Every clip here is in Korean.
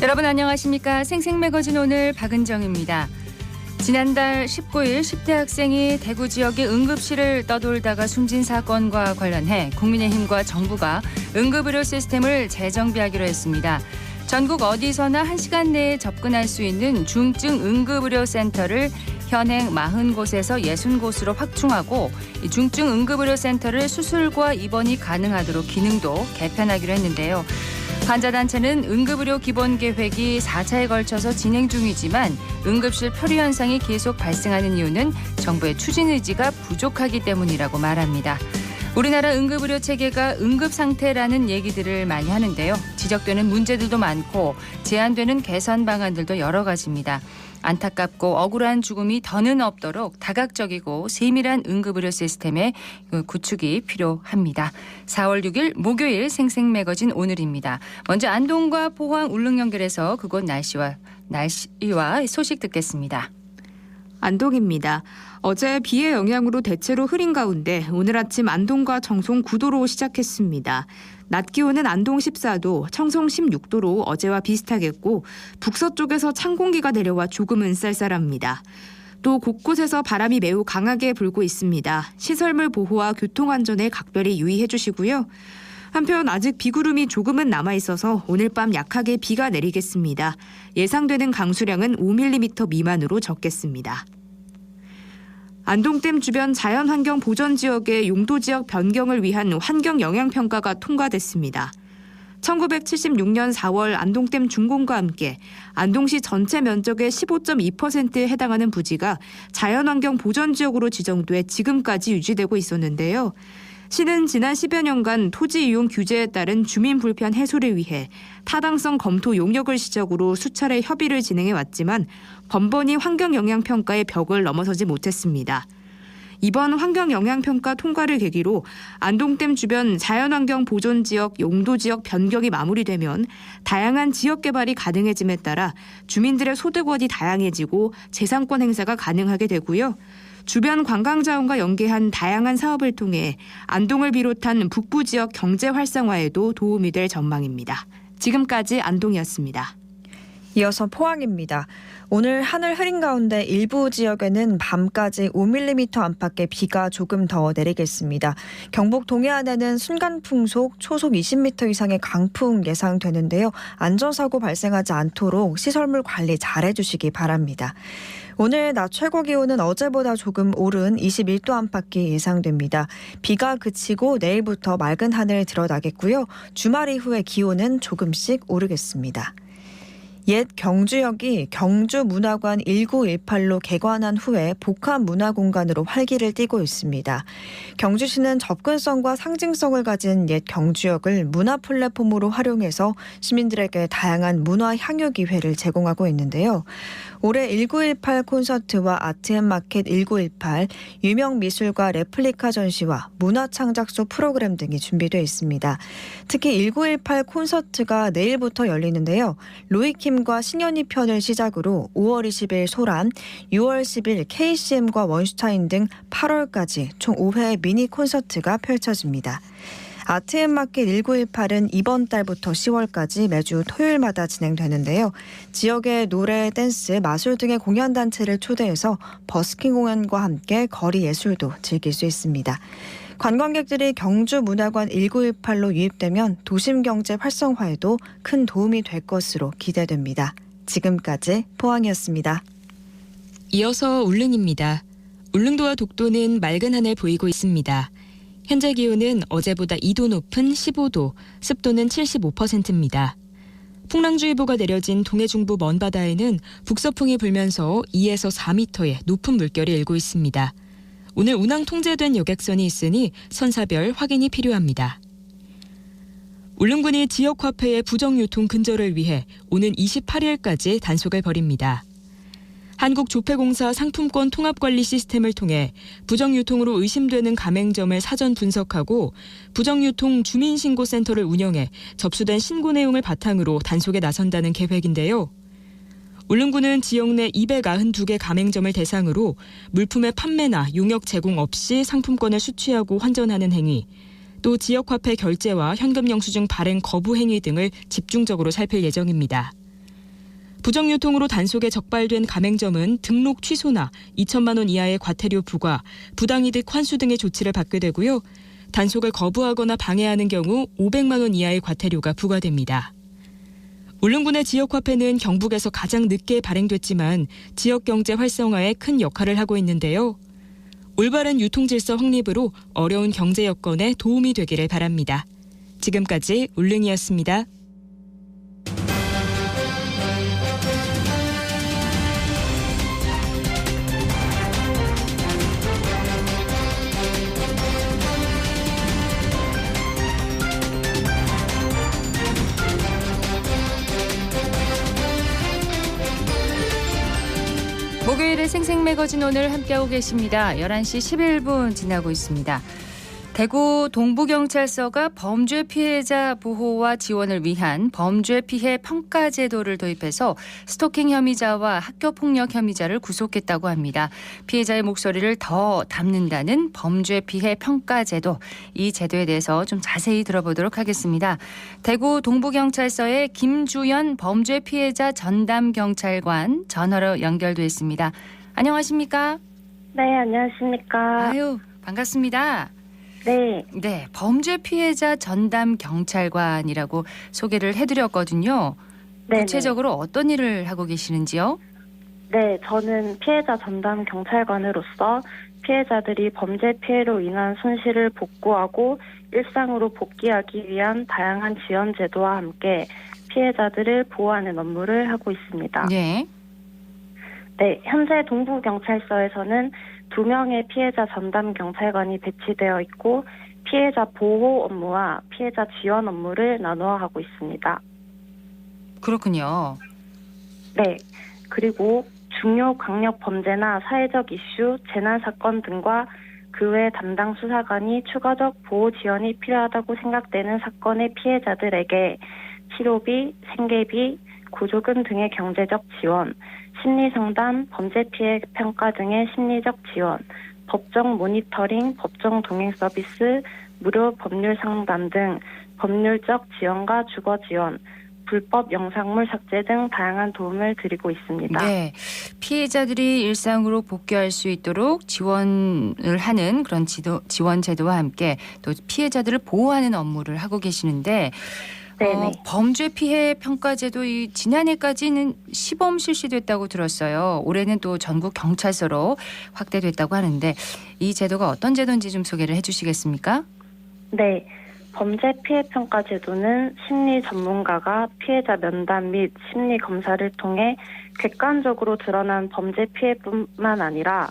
여러분 안녕하십니까? 생생매거진 오늘 박은정입니다. 지난달 19일 10대 학생이 대구 지역의 응급실을 떠돌다가 숨진 사건과 관련해 국민의힘과 정부가 응급의료 시스템을 재정비하기로 했습니다. 전국 어디서나 1시간 내에 접근할 수 있는 중증 응급의료센터를 현행 40곳에서 60곳으로 확충하고 중증 응급의료센터를 수술과 입원이 가능하도록 기능도 개편하기로 했는데요. 환자단체는 응급의료 기본계획이 4차에 걸쳐서 진행 중이지만 응급실 표류 현상이 계속 발생하는 이유는 정부의 추진 의지가 부족하기 때문이라고 말합니다. 우리나라 응급의료 체계가 응급상태라는 얘기들을 많이 하는데요. 지적되는 문제들도 많고 제안되는 개선 방안들도 여러 가지입니다. 안타깝고 억울한 죽음이 더는 없도록 다각적이고 세밀한 응급의료 시스템의 구축이 필요합니다. 4월 6일 목요일 생생매거진 오늘입니다. 먼저 안동과 포항 울릉 연결해서 그곳 날씨와 소식 듣겠습니다. 안동입니다. 어제 비의 영향으로 대체로 흐린 가운데 오늘 아침 안동과 청송 9도로 시작했습니다. 낮 기온은 안동 14도, 청송 16도로 어제와 비슷하겠고 북서쪽에서 찬 공기가 내려와 조금은 쌀쌀합니다. 또 곳곳에서 바람이 매우 강하게 불고 있습니다. 시설물 보호와 교통안전에 각별히 유의해 주시고요. 한편 아직 비구름이 조금은 남아있어서 오늘 밤 약하게 비가 내리겠습니다. 예상되는 강수량은 5mm 미만으로 적겠습니다. 안동댐 주변 자연환경 보전 지역의 용도 지역 변경을 위한 환경영향평가가 통과됐습니다. 1976년 4월 안동댐 준공과 함께 안동시 전체 면적의 15.2%에 해당하는 부지가 자연환경 보전 지역으로 지정돼 지금까지 유지되고 있었는데요. 시는 지난 10여 년간 토지 이용 규제에 따른 주민 불편 해소를 위해 타당성 검토 용역을 시작으로 수차례 협의를 진행해 왔지만 번번이 환경영향평가의 벽을 넘어서지 못했습니다. 이번 환경영향평가 통과를 계기로 안동댐 주변 자연환경 보존지역 용도지역 변경이 마무리되면 다양한 지역 개발이 가능해짐에 따라 주민들의 소득원이 다양해지고 재산권 행사가 가능하게 되고요. 주변 관광자원과 연계한 다양한 사업을 통해 안동을 비롯한 북부 지역 경제 활성화에도 도움이 될 전망입니다. 지금까지 안동이었습니다. 이어서 포항입니다. 오늘 하늘 흐린 가운데 일부 지역에는 밤까지 5mm 안팎의 비가 조금 더 내리겠습니다. 경북 동해안에는 순간풍속 초속 20m 이상의 강풍 예상되는데요. 안전사고 발생하지 않도록 시설물 관리 잘해 주시기 바랍니다. 오늘 낮 최고 기온은 어제보다 조금 오른 21도 안팎이 예상됩니다. 비가 그치고 내일부터 맑은 하늘 드러나겠고요. 주말 이후에 기온은 조금씩 오르겠습니다. 옛 경주역이 경주문화관 1918로 개관한 후에 복합문화공간으로 활기를 띠고 있습니다. 경주시는 접근성과 상징성을 가진 옛 경주역을 문화 플랫폼으로 활용해서 시민들에게 다양한 문화 향유 기회를 제공하고 있는데요. 올해 1918 콘서트와 아트앤마켓 1918, 유명 미술가 레플리카 전시와 문화창작소 프로그램 등이 준비되어 있습니다. 특히 1918 콘서트가 내일부터 열리는데요. 로이킴과 신현희 편을 시작으로 5월 20일 소람, 6월 10일 KCM과 원슈타인 등 8월까지 총 5회 미니 콘서트가 펼쳐집니다. 아트앤마켓 1918은 이번 달부터 10월까지 매주 토요일마다 진행되는데요. 지역의 노래, 댄스, 마술 등의 공연단체를 초대해서 버스킹 공연과 함께 거리 예술도 즐길 수 있습니다. 관광객들이 경주문화관 1918로 유입되면 도심 경제 활성화에도 큰 도움이 될 것으로 기대됩니다. 지금까지 포항이었습니다. 이어서 울릉입니다. 울릉도와 독도는 맑은 하늘 보이고 있습니다. 현재 기온은 어제보다 2도 높은 15도, 습도는 75%입니다. 풍랑주의보가 내려진 동해 중부 먼바다에는 북서풍이 불면서 2에서 4m의 높은 물결이 일고 있습니다. 오늘 운항 통제된 여객선이 있으니 선사별 확인이 필요합니다. 울릉군이 지역화폐의 부정유통 근절을 위해 오는 28일까지 단속을 벌입니다. 한국조폐공사 상품권 통합관리 시스템을 통해 부정유통으로 의심되는 가맹점을 사전 분석하고 부정유통 주민신고센터를 운영해 접수된 신고 내용을 바탕으로 단속에 나선다는 계획인데요. 울릉군은 지역 내 292개 가맹점을 대상으로 물품의 판매나 용역 제공 없이 상품권을 수취하고 환전하는 행위, 또 지역화폐 결제와 현금 영수증 발행 거부 행위 등을 집중적으로 살필 예정입니다. 부정유통으로 단속에 적발된 가맹점은 등록 취소나 2천만 원 이하의 과태료 부과, 부당이득 환수 등의 조치를 받게 되고요. 단속을 거부하거나 방해하는 경우 500만 원 이하의 과태료가 부과됩니다. 울릉군의 지역화폐는 경북에서 가장 늦게 발행됐지만 지역 경제 활성화에 큰 역할을 하고 있는데요. 올바른 유통질서 확립으로 어려운 경제 여건에 도움이 되기를 바랍니다. 지금까지 울릉이었습니다. 목요일의 생생매거진 오늘 함께하고 계십니다. 11시 11분 지나고 있습니다. 대구 동부경찰서가 범죄 피해자 보호와 지원을 위한 범죄 피해 평가 제도를 도입해서 스토킹 혐의자와 학교폭력 혐의자를 구속했다고 합니다. 피해자의 목소리를 더 담는다는 범죄 피해 평가 제도. 이 제도에 대해서 좀 자세히 들어보도록 하겠습니다. 대구 동부경찰서의 김주연 범죄 피해자 전담 경찰관 전화로 연결돼 있습니다. 안녕하십니까? 네, 안녕하십니까. 아유, 반갑습니다. 네, 범죄 피해자 전담 경찰관이라고 소개를 해드렸거든요. 네. 구체적으로 어떤 일을 하고 계시는지요? 네, 저는 피해자 전담 경찰관으로서 피해자들이 범죄 피해로 인한 손실을 복구하고 일상으로 복귀하기 위한 다양한 지원 제도와 함께 피해자들을 보호하는 업무를 하고 있습니다. 네. 네, 현재 동부경찰서에서는 2명의 피해자 전담 경찰관이 배치되어 있고 피해자 보호 업무와 피해자 지원 업무를 나누어 하고 있습니다. 그렇군요. 네, 그리고 중요 강력 범죄나 사회적 이슈, 재난 사건 등과 그 외 담당 수사관이 추가적 보호 지원이 필요하다고 생각되는 사건의 피해자들에게 치료비, 생계비, 구조금 등의 경제적 지원, 심리상담, 범죄 피해 평가 등의 심리적 지원, 법정 모니터링, 법정 동행 서비스, 무료 법률 상담 등 법률적 지원과 주거 지원, 불법 영상물 삭제 등 다양한 도움을 드리고 있습니다. 네. 피해자들이 일상으로 복귀할 수 있도록 지원을 하는 그런 지원 제도와 함께 또 피해자들을 보호하는 업무를 하고 계시는데 네네. 범죄 피해 평가제도 지난해까지는 시범 실시됐다고 들었어요. 올해는 또 전국 경찰서로 확대됐다고 하는데 이 제도가 어떤 제도인지 좀 소개를 해주시겠습니까? 네. 범죄 피해 평가 제도는 심리 전문가가 피해자 면담 및 심리 검사를 통해 객관적으로 드러난 범죄 피해뿐만 아니라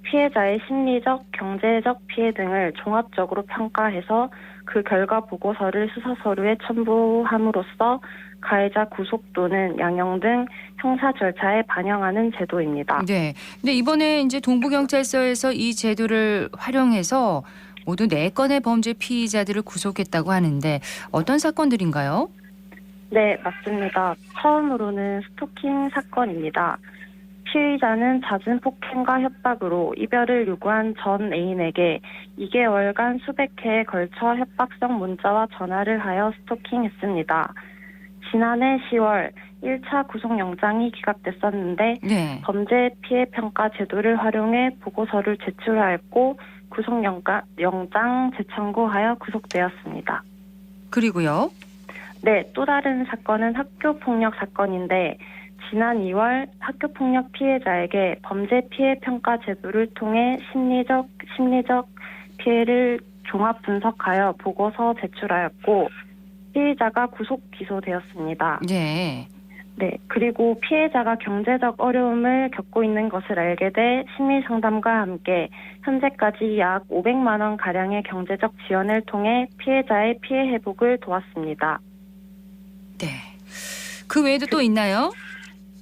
피해자의 심리적, 경제적 피해 등을 종합적으로 평가해서 그 결과 보고서를 수사 서류에 첨부함으로써 가해자 구속 또는 양형 등 형사 절차에 반영하는 제도입니다. 네. 근데 이번에 이제 동부경찰서에서 이 제도를 활용해서 모두 4건의 범죄 피의자들을 구속했다고 하는데 어떤 사건들인가요? 네, 맞습니다. 처음으로는 스토킹 사건입니다. 피의자는 잦은 폭행과 협박으로 이별을 요구한 전 애인에게 2개월간 수백 회에 걸쳐 협박성 문자와 전화를 하여 스토킹했습니다. 지난해 10월 1차 구속영장이 기각됐었는데 네. 범죄 피해 평가 제도를 활용해 보고서를 제출하였고 구속영장 재청구하여 구속되었습니다. 그리고요? 네, 또 다른 사건은 학교폭력 사건인데 지난 2월 학교폭력 피해자에게 범죄 피해 평가 제도를 통해 심리적 피해를 종합 분석하여 보고서 제출하였고 피해자가 구속 기소되었습니다. 네. 네, 그리고 피해자가 경제적 어려움을 겪고 있는 것을 알게 돼 심리 상담과 함께 현재까지 약 500만 원 가량의 경제적 지원을 통해 피해자의 피해 회복을 도왔습니다. 네. 그 외에도 또 있나요?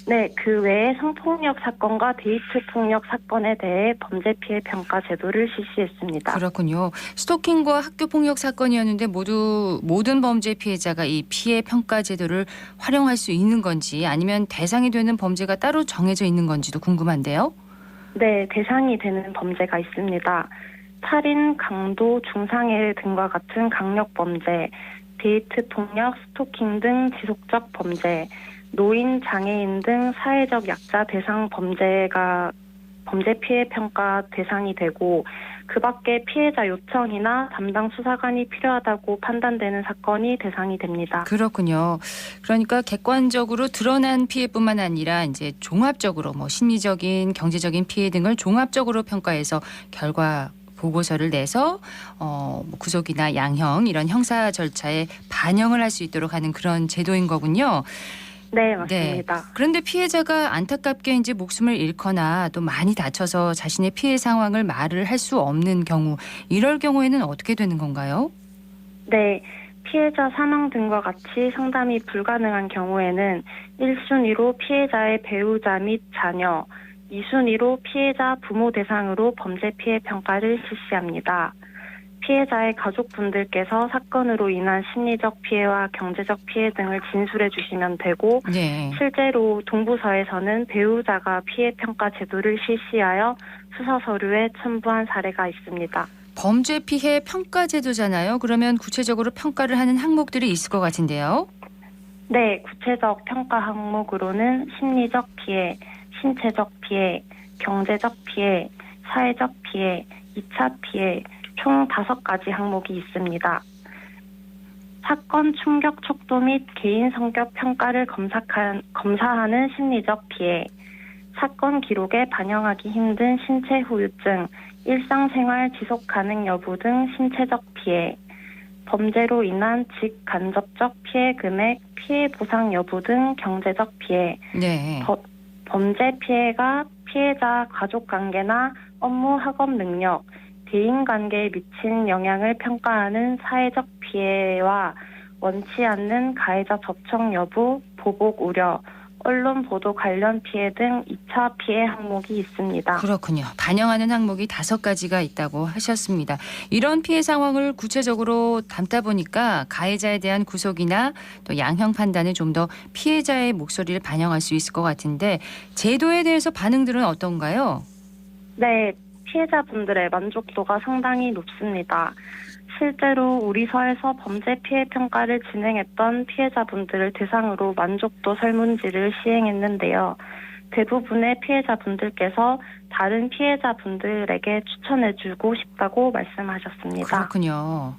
네, 그 외에 성폭력 사건과 데이트 폭력 사건에 대해 범죄 피해 평가 제도를 실시했습니다. 그렇군요. 스토킹과 학교폭력 사건이었는데 모든 범죄 피해자가 이 피해 평가 제도를 활용할 수 있는 건지 아니면 대상이 되는 범죄가 따로 정해져 있는 건지도 궁금한데요. 네, 대상이 되는 범죄가 있습니다. 살인, 강도, 중상해 등과 같은 강력 범죄, 데이트 폭력, 스토킹 등 지속적 범죄, 노인, 장애인 등 사회적 약자 대상 범죄 피해 평가 대상이 되고 그 밖에 피해자 요청이나 담당 수사관이 필요하다고 판단되는 사건이 대상이 됩니다. 그렇군요. 그러니까 객관적으로 드러난 피해뿐만 아니라 이제 종합적으로 뭐 심리적인, 경제적인 피해 등을 종합적으로 평가해서 결과 보고서를 내서 뭐 구속이나 양형 이런 형사 절차에 반영을 할 수 있도록 하는 그런 제도인 거군요. 네, 맞습니다. 그런데 피해자가 안타깝게 이제 목숨을 잃거나 또 많이 다쳐서 자신의 피해 상황을 말을 할 수 없는 경우, 이럴 경우에는 어떻게 되는 건가요? 네, 피해자 사망 등과 같이 상담이 불가능한 경우에는 1순위로 피해자의 배우자 및 자녀, 2순위로 피해자 부모 대상으로 범죄 피해 평가를 실시합니다. 피해자의 가족분들께서 사건으로 인한 심리적 피해와 경제적 피해 등을 진술해 주시면 되고 네. 실제로 동부서에서는 배우자가 피해 평가 제도를 실시하여 수사 서류에 첨부한 사례가 있습니다. 범죄 피해 평가 제도잖아요. 그러면 구체적으로 평가를 하는 항목들이 있을 것 같은데요. 네, 구체적 평가 항목으로는 심리적 피해, 신체적 피해, 경제적 피해, 사회적 피해, 2차 피해, 총 5가지 항목이 있습니다. 사건 충격 촉도 및 개인 성격 평가를 검사하는 심리적 피해, 사건 기록에 반영하기 힘든 신체 후유증, 일상생활 지속 가능 여부 등 신체적 피해, 범죄로 인한 직간접적 피해 금액, 피해 보상 여부 등 경제적 피해, 네. 범죄 피해가 피해자 가족 관계나 업무 학업 능력, 대인관계에 미친 영향을 평가하는 사회적 피해와 원치 않는 가해자 접촉 여부, 보복 우려, 언론 보도 관련 피해 등 2차 피해 항목이 있습니다. 그렇군요. 반영하는 항목이 5가지가 있다고 하셨습니다. 이런 피해 상황을 구체적으로 담다 보니까 가해자에 대한 구속이나 또 양형 판단을 좀 더 피해자의 목소리를 반영할 수 있을 것 같은데 제도에 대해서 반응들은 어떤가요? 네, 피해자분들의 만족도가 상당히 높습니다. 실제로 우리 사에서 범죄 피해 평가를 진행했던 피해자분들을 대상으로 만족도 설문지를 시행했는데요. 대부분의 피해자분들께서 다른 피해자분들에게 추천해주고 싶다고 말씀하셨습니다. 그렇군요.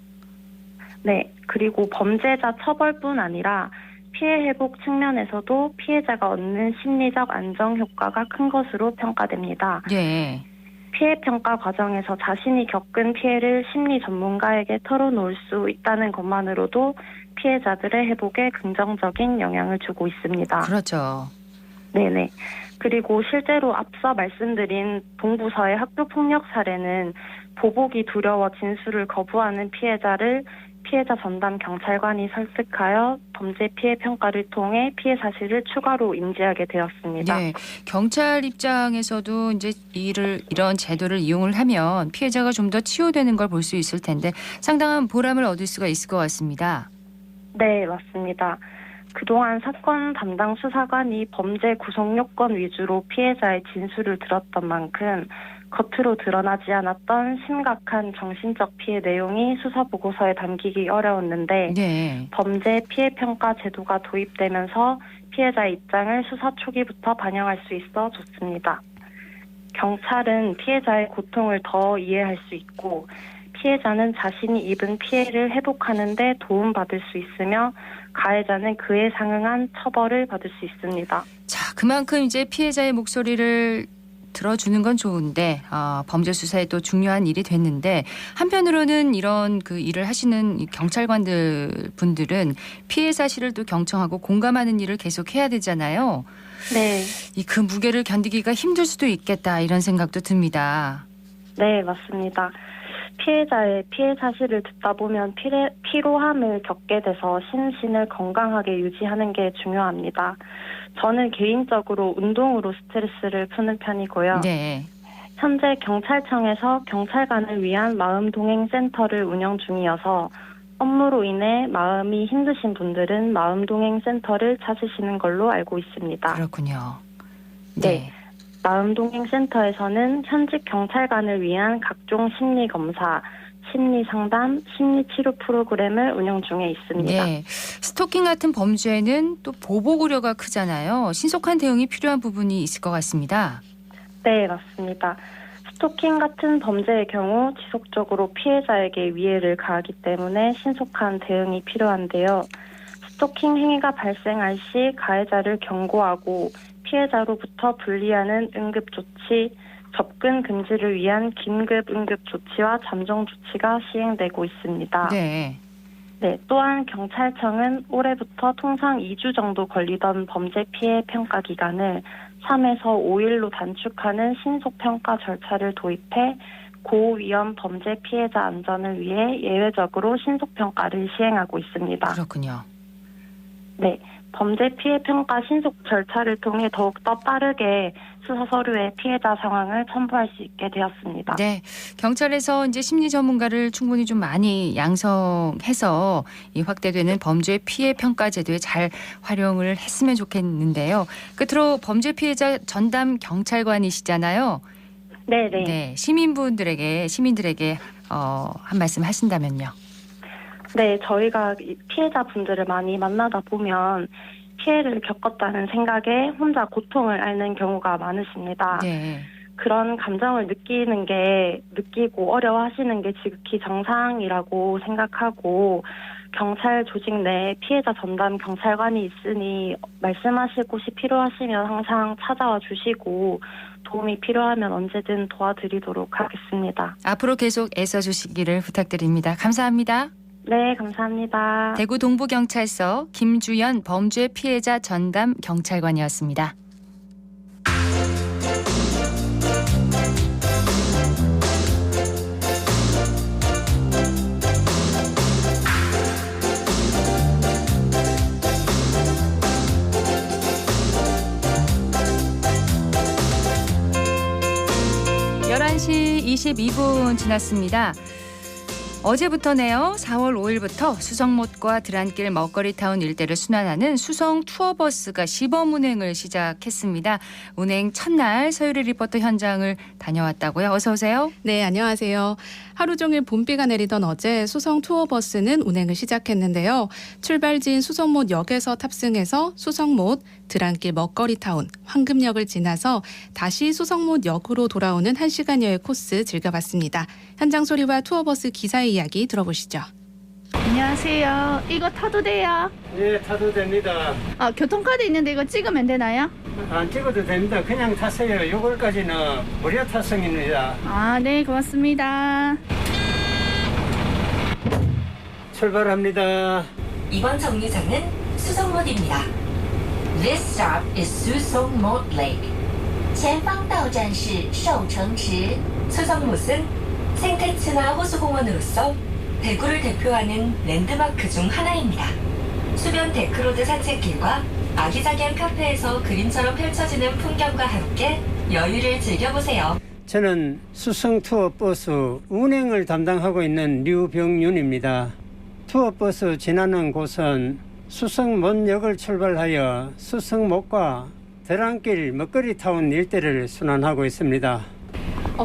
네, 그리고 범죄자 처벌뿐 아니라 피해 회복 측면에서도 피해자가 얻는 심리적 안정 효과가 큰 것으로 평가됩니다. 네. 피해 평가 과정에서 자신이 겪은 피해를 심리 전문가에게 털어놓을 수 있다는 것만으로도 피해자들의 회복에 긍정적인 영향을 주고 있습니다. 그렇죠. 네네. 그리고 실제로 앞서 말씀드린 동부서의 학교폭력 사례는 보복이 두려워 진술을 거부하는 피해자를 피해자 전담 경찰관이 설득하여 범죄 피해 평가를 통해 피해 사실을 추가로 인지하게 되었습니다. 네, 경찰 입장에서도 이제 이런 제도를 이용을 하면 피해자가 좀 더 치유되는 걸 볼 수 있을 텐데 상당한 보람을 얻을 수가 있을 것 같습니다. 네, 맞습니다. 그동안 사건 담당 수사관이 범죄 구속 요건 위주로 피해자의 진술을 들었던 만큼 겉으로 드러나지 않았던 심각한 정신적 피해 내용이 수사 보고서에 담기기 어려웠는데 네. 범죄 피해 평가 제도가 도입되면서 피해자의 입장을 수사 초기부터 반영할 수 있어 좋습니다. 경찰은 피해자의 고통을 더 이해할 수 있고 피해자는 자신이 입은 피해를 회복하는 데 도움받을 수 있으며 가해자는 그에 상응한 처벌을 받을 수 있습니다. 자, 그만큼 이제 피해자의 목소리를 들어주는 건 좋은데 범죄 수사에 또 중요한 일이 됐는데 한편으로는 이런 그 일을 하시는 이 경찰관들 분들은 피해 사실을 또 경청하고 공감하는 일을 계속 해야 되잖아요. 네. 그 무게를 견디기가 힘들 수도 있겠다 이런 생각도 듭니다. 네, 맞습니다. 피해자의 피해 사실을 듣다 보면 피로함을 겪게 돼서心신을 건강하게 유지하는 게 중요합니다. 저는 개인적으로 운동으로 스트레스를 푸는 편이고요. 네. 현재 경찰청에서 경찰관을 위한 마음동행센터를 운영 중이어서 업무로 인해 마음이 힘드신 분들은 마음동행센터를 찾으시는 걸로 알고 있습니다. 그렇군요. 네. 마음동행센터에서는 현직 경찰관을 위한 각종 심리검사, 심리 상담, 심리 치료 프로그램을 운영 중에 있습니다. 네. 스토킹 같은 범죄는 또 보복 우려가 크잖아요. 신속한 대응이 필요한 부분이 있을 것 같습니다. 네, 맞습니다. 스토킹 같은 범죄의 경우 지속적으로 피해자에게 위해를 가하기 때문에 신속한 대응이 필요한데요. 스토킹 행위가 발생할 시 가해자를 경고하고 피해자로부터 분리하는 응급조치, 접근 금지를 위한 긴급 응급조치와 잠정조치가 시행되고 있습니다. 네. 네, 또한 경찰청은 올해부터 통상 2주 정도 걸리던 범죄 피해 평가 기간을 3에서 5일로 단축하는 신속평가 절차를 도입해 고위험 범죄 피해자 안전을 위해 예외적으로 신속평가를 시행하고 있습니다. 그렇군요. 네, 범죄 피해 평가 신속 절차를 통해 더욱더 빠르게 수사 서류에 피해자 상황을 첨부할 수 있게 되었습니다. 네. 경찰에서 이제 심리 전문가를 충분히 좀 많이 양성해서 이 확대되는 범죄 피해 평가 제도에 잘 활용을 했으면 좋겠는데요. 끝으로 범죄 피해자 전담 경찰관이시잖아요. 네네. 네. 시민들에게 한 말씀 하신다면요. 네, 저희가 피해자분들을 많이 만나다 보면 피해를 겪었다는 생각에 혼자 고통을 앓는 경우가 많으십니다. 네. 그런 감정을 느끼고 어려워하시는 게 지극히 정상이라고 생각하고 경찰 조직 내에 피해자 전담 경찰관이 있으니 말씀하실 곳이 필요하시면 항상 찾아와 주시고 도움이 필요하면 언제든 도와드리도록 하겠습니다. 앞으로 계속 애써주시기를 부탁드립니다. 감사합니다. 네, 감사합니다. 대구 동부경찰서 김주연 범죄 피해자 전담 경찰관이었습니다. (11시 22분) 지났습니다. 어제부터네요. 4월 5일부터 수성못과 드란길 먹거리타운 일대를 순환하는 수성 투어버스가 시범 운행을 시작했습니다. 운행 첫날 서유리 리포터 현장을 다녀왔다고요. 어서 오세요. 네, 안녕하세요. 하루 종일 봄비가 내리던 어제 수성 투어버스는 운행을 시작했는데요. 출발지인 수성못역에서 탑승해서 수성못, 드란길 먹거리타운, 황금역을 지나서 다시 수성못역으로 돌아오는 1시간여의 코스 즐겨봤습니다. 현장 소리와 투어버스 기사의 이야기 들어보시죠. 안녕하세요. 이거 타도 돼요? 네, 타도 됩니다. 교통카드 있는데 이거 찍으면 되나요? 안 찍어도 됩니다. 그냥 타세요. 6월까지는 무료 탑승입니다. 네, 고맙습니다. 출발합니다. 이번 정류장은 수성못입니다. This stop is 수성못 Lake. 前方到站是寿城池. 수성못은 생태친화 호수공원으로서 대구를 대표하는 랜드마크 중 하나입니다. 수변 데크로드 산책길과 아기자기한 카페에서 그림처럼 펼쳐지는 풍경과 함께 여유를 즐겨보세요. 저는 수성 투어버스 운행을 담당하고 있는 류병윤입니다. 투어버스 지나는 곳은 수성못역을 출발하여 수성못과 드란길 먹거리타운 일대를 순환하고 있습니다.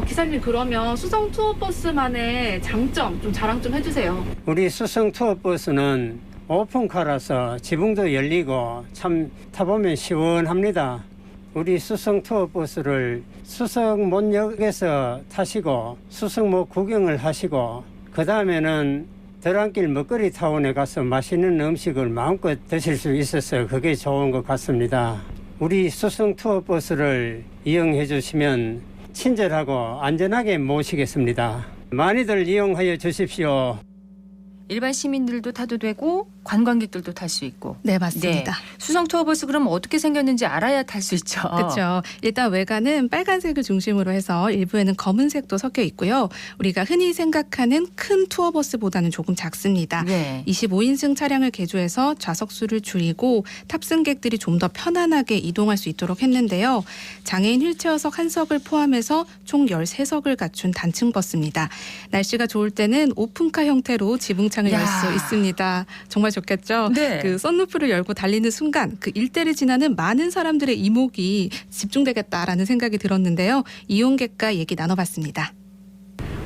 기사님, 그러면 수성 투어버스만의 장점 좀 자랑 좀 해주세요. 우리 수성 투어버스는 오픈카라서 지붕도 열리고 참 타보면 시원합니다. 우리 수성 투어버스를 수성못역에서 타시고 수성못 구경을 하시고 그 다음에는 드란길 먹거리타운에 가서 맛있는 음식을 마음껏 드실 수 있어서 그게 좋은 것 같습니다. 우리 수성 투어버스를 이용해 주시면 친절하고 안전하게 모시겠습니다. 많이들 이용하여 주십시오. 일반 시민들도 타도 되고 관광객들도 탈 수 있고. 네, 맞습니다. 수성 투어버스 그럼 어떻게 생겼는지 알아야 탈 수 있죠. 그렇죠. 일단 외관은 빨간색을 중심으로 해서 일부에는 검은색도 섞여 있고요. 우리가 흔히 생각하는 큰 투어버스보다는 조금 작습니다. 네. 25인승 차량을 개조해서 좌석수를 줄이고 탑승객들이 좀 더 편안하게 이동할 수 있도록 했는데요. 장애인 휠체어석 1석을 포함해서 총 13석을 갖춘 단층 버스입니다. 날씨가 좋을 때는 오픈카 형태로 지붕창을 열 수 있습니다. 정말 좋겠죠? 네. 그 썬루프를 열고 달리는 순간 그 일대를 지나는 많은 사람들의 이목이 집중되겠다라는 생각이 들었는데요. 이용객과 얘기 나눠봤습니다.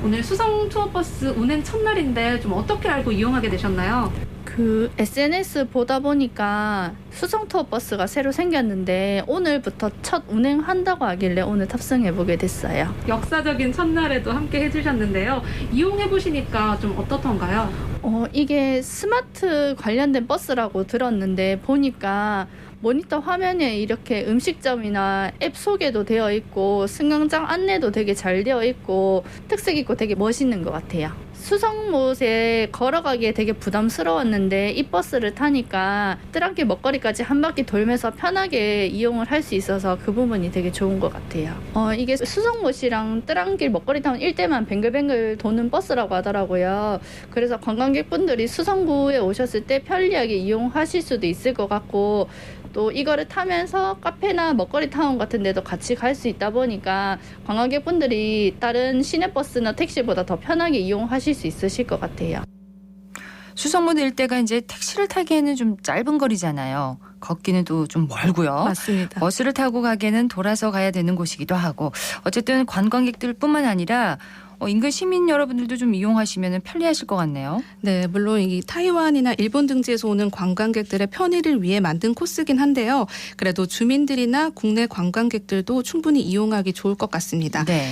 오늘 수성 투어버스 운행 첫날인데 좀 어떻게 알고 이용하게 되셨나요? 그 SNS 보다 보니까 수성 투어 버스가 새로 생겼는데 오늘부터 첫 운행한다고 하길래 오늘 탑승해보게 됐어요. 역사적인 첫날에도 함께 해주셨는데요. 이용해보시니까 좀 어떻던가요? 이게 스마트 관련된 버스라고 들었는데 보니까 모니터 화면에 이렇게 음식점이나 앱 소개도 되어 있고 승강장 안내도 되게 잘 되어 있고 특색 있고 되게 멋있는 것 같아요. 수성못에 걸어가기에 되게 부담스러웠는데 이 버스를 타니까 뜰안길 먹거리까지 한 바퀴 돌면서 편하게 이용을 할 수 있어서 그 부분이 되게 좋은 것 같아요. 이게 수성못이랑 뜰안길 먹거리 타운 일대만 뱅글뱅글 도는 버스라고 하더라고요. 그래서 관광객분들이 수성구에 오셨을 때 편리하게 이용하실 수도 있을 것 같고 또 이거를 타면서 카페나 먹거리 타운 같은 데도 같이 갈 수 있다 보니까 관광객분들이 다른 시내버스나 택시보다 더 편하게 이용하실 수 있으실 것 같아요. 수성문 일대가 이제 택시를 타기에는 좀 짧은 거리잖아요. 걷기는 또 좀 멀고요. 맞습니다. 버스를 타고 가기에는 돌아서 가야 되는 곳이기도 하고 어쨌든 관광객들뿐만 아니라 인근 시민 여러분들도 좀 이용하시면 편리하실 것 같네요. 네, 물론 이 타이완이나 일본 등지에서 오는 관광객들의 편의를 위해 만든 코스긴 한데요. 그래도 주민들이나 국내 관광객들도 충분히 이용하기 좋을 것 같습니다. 네.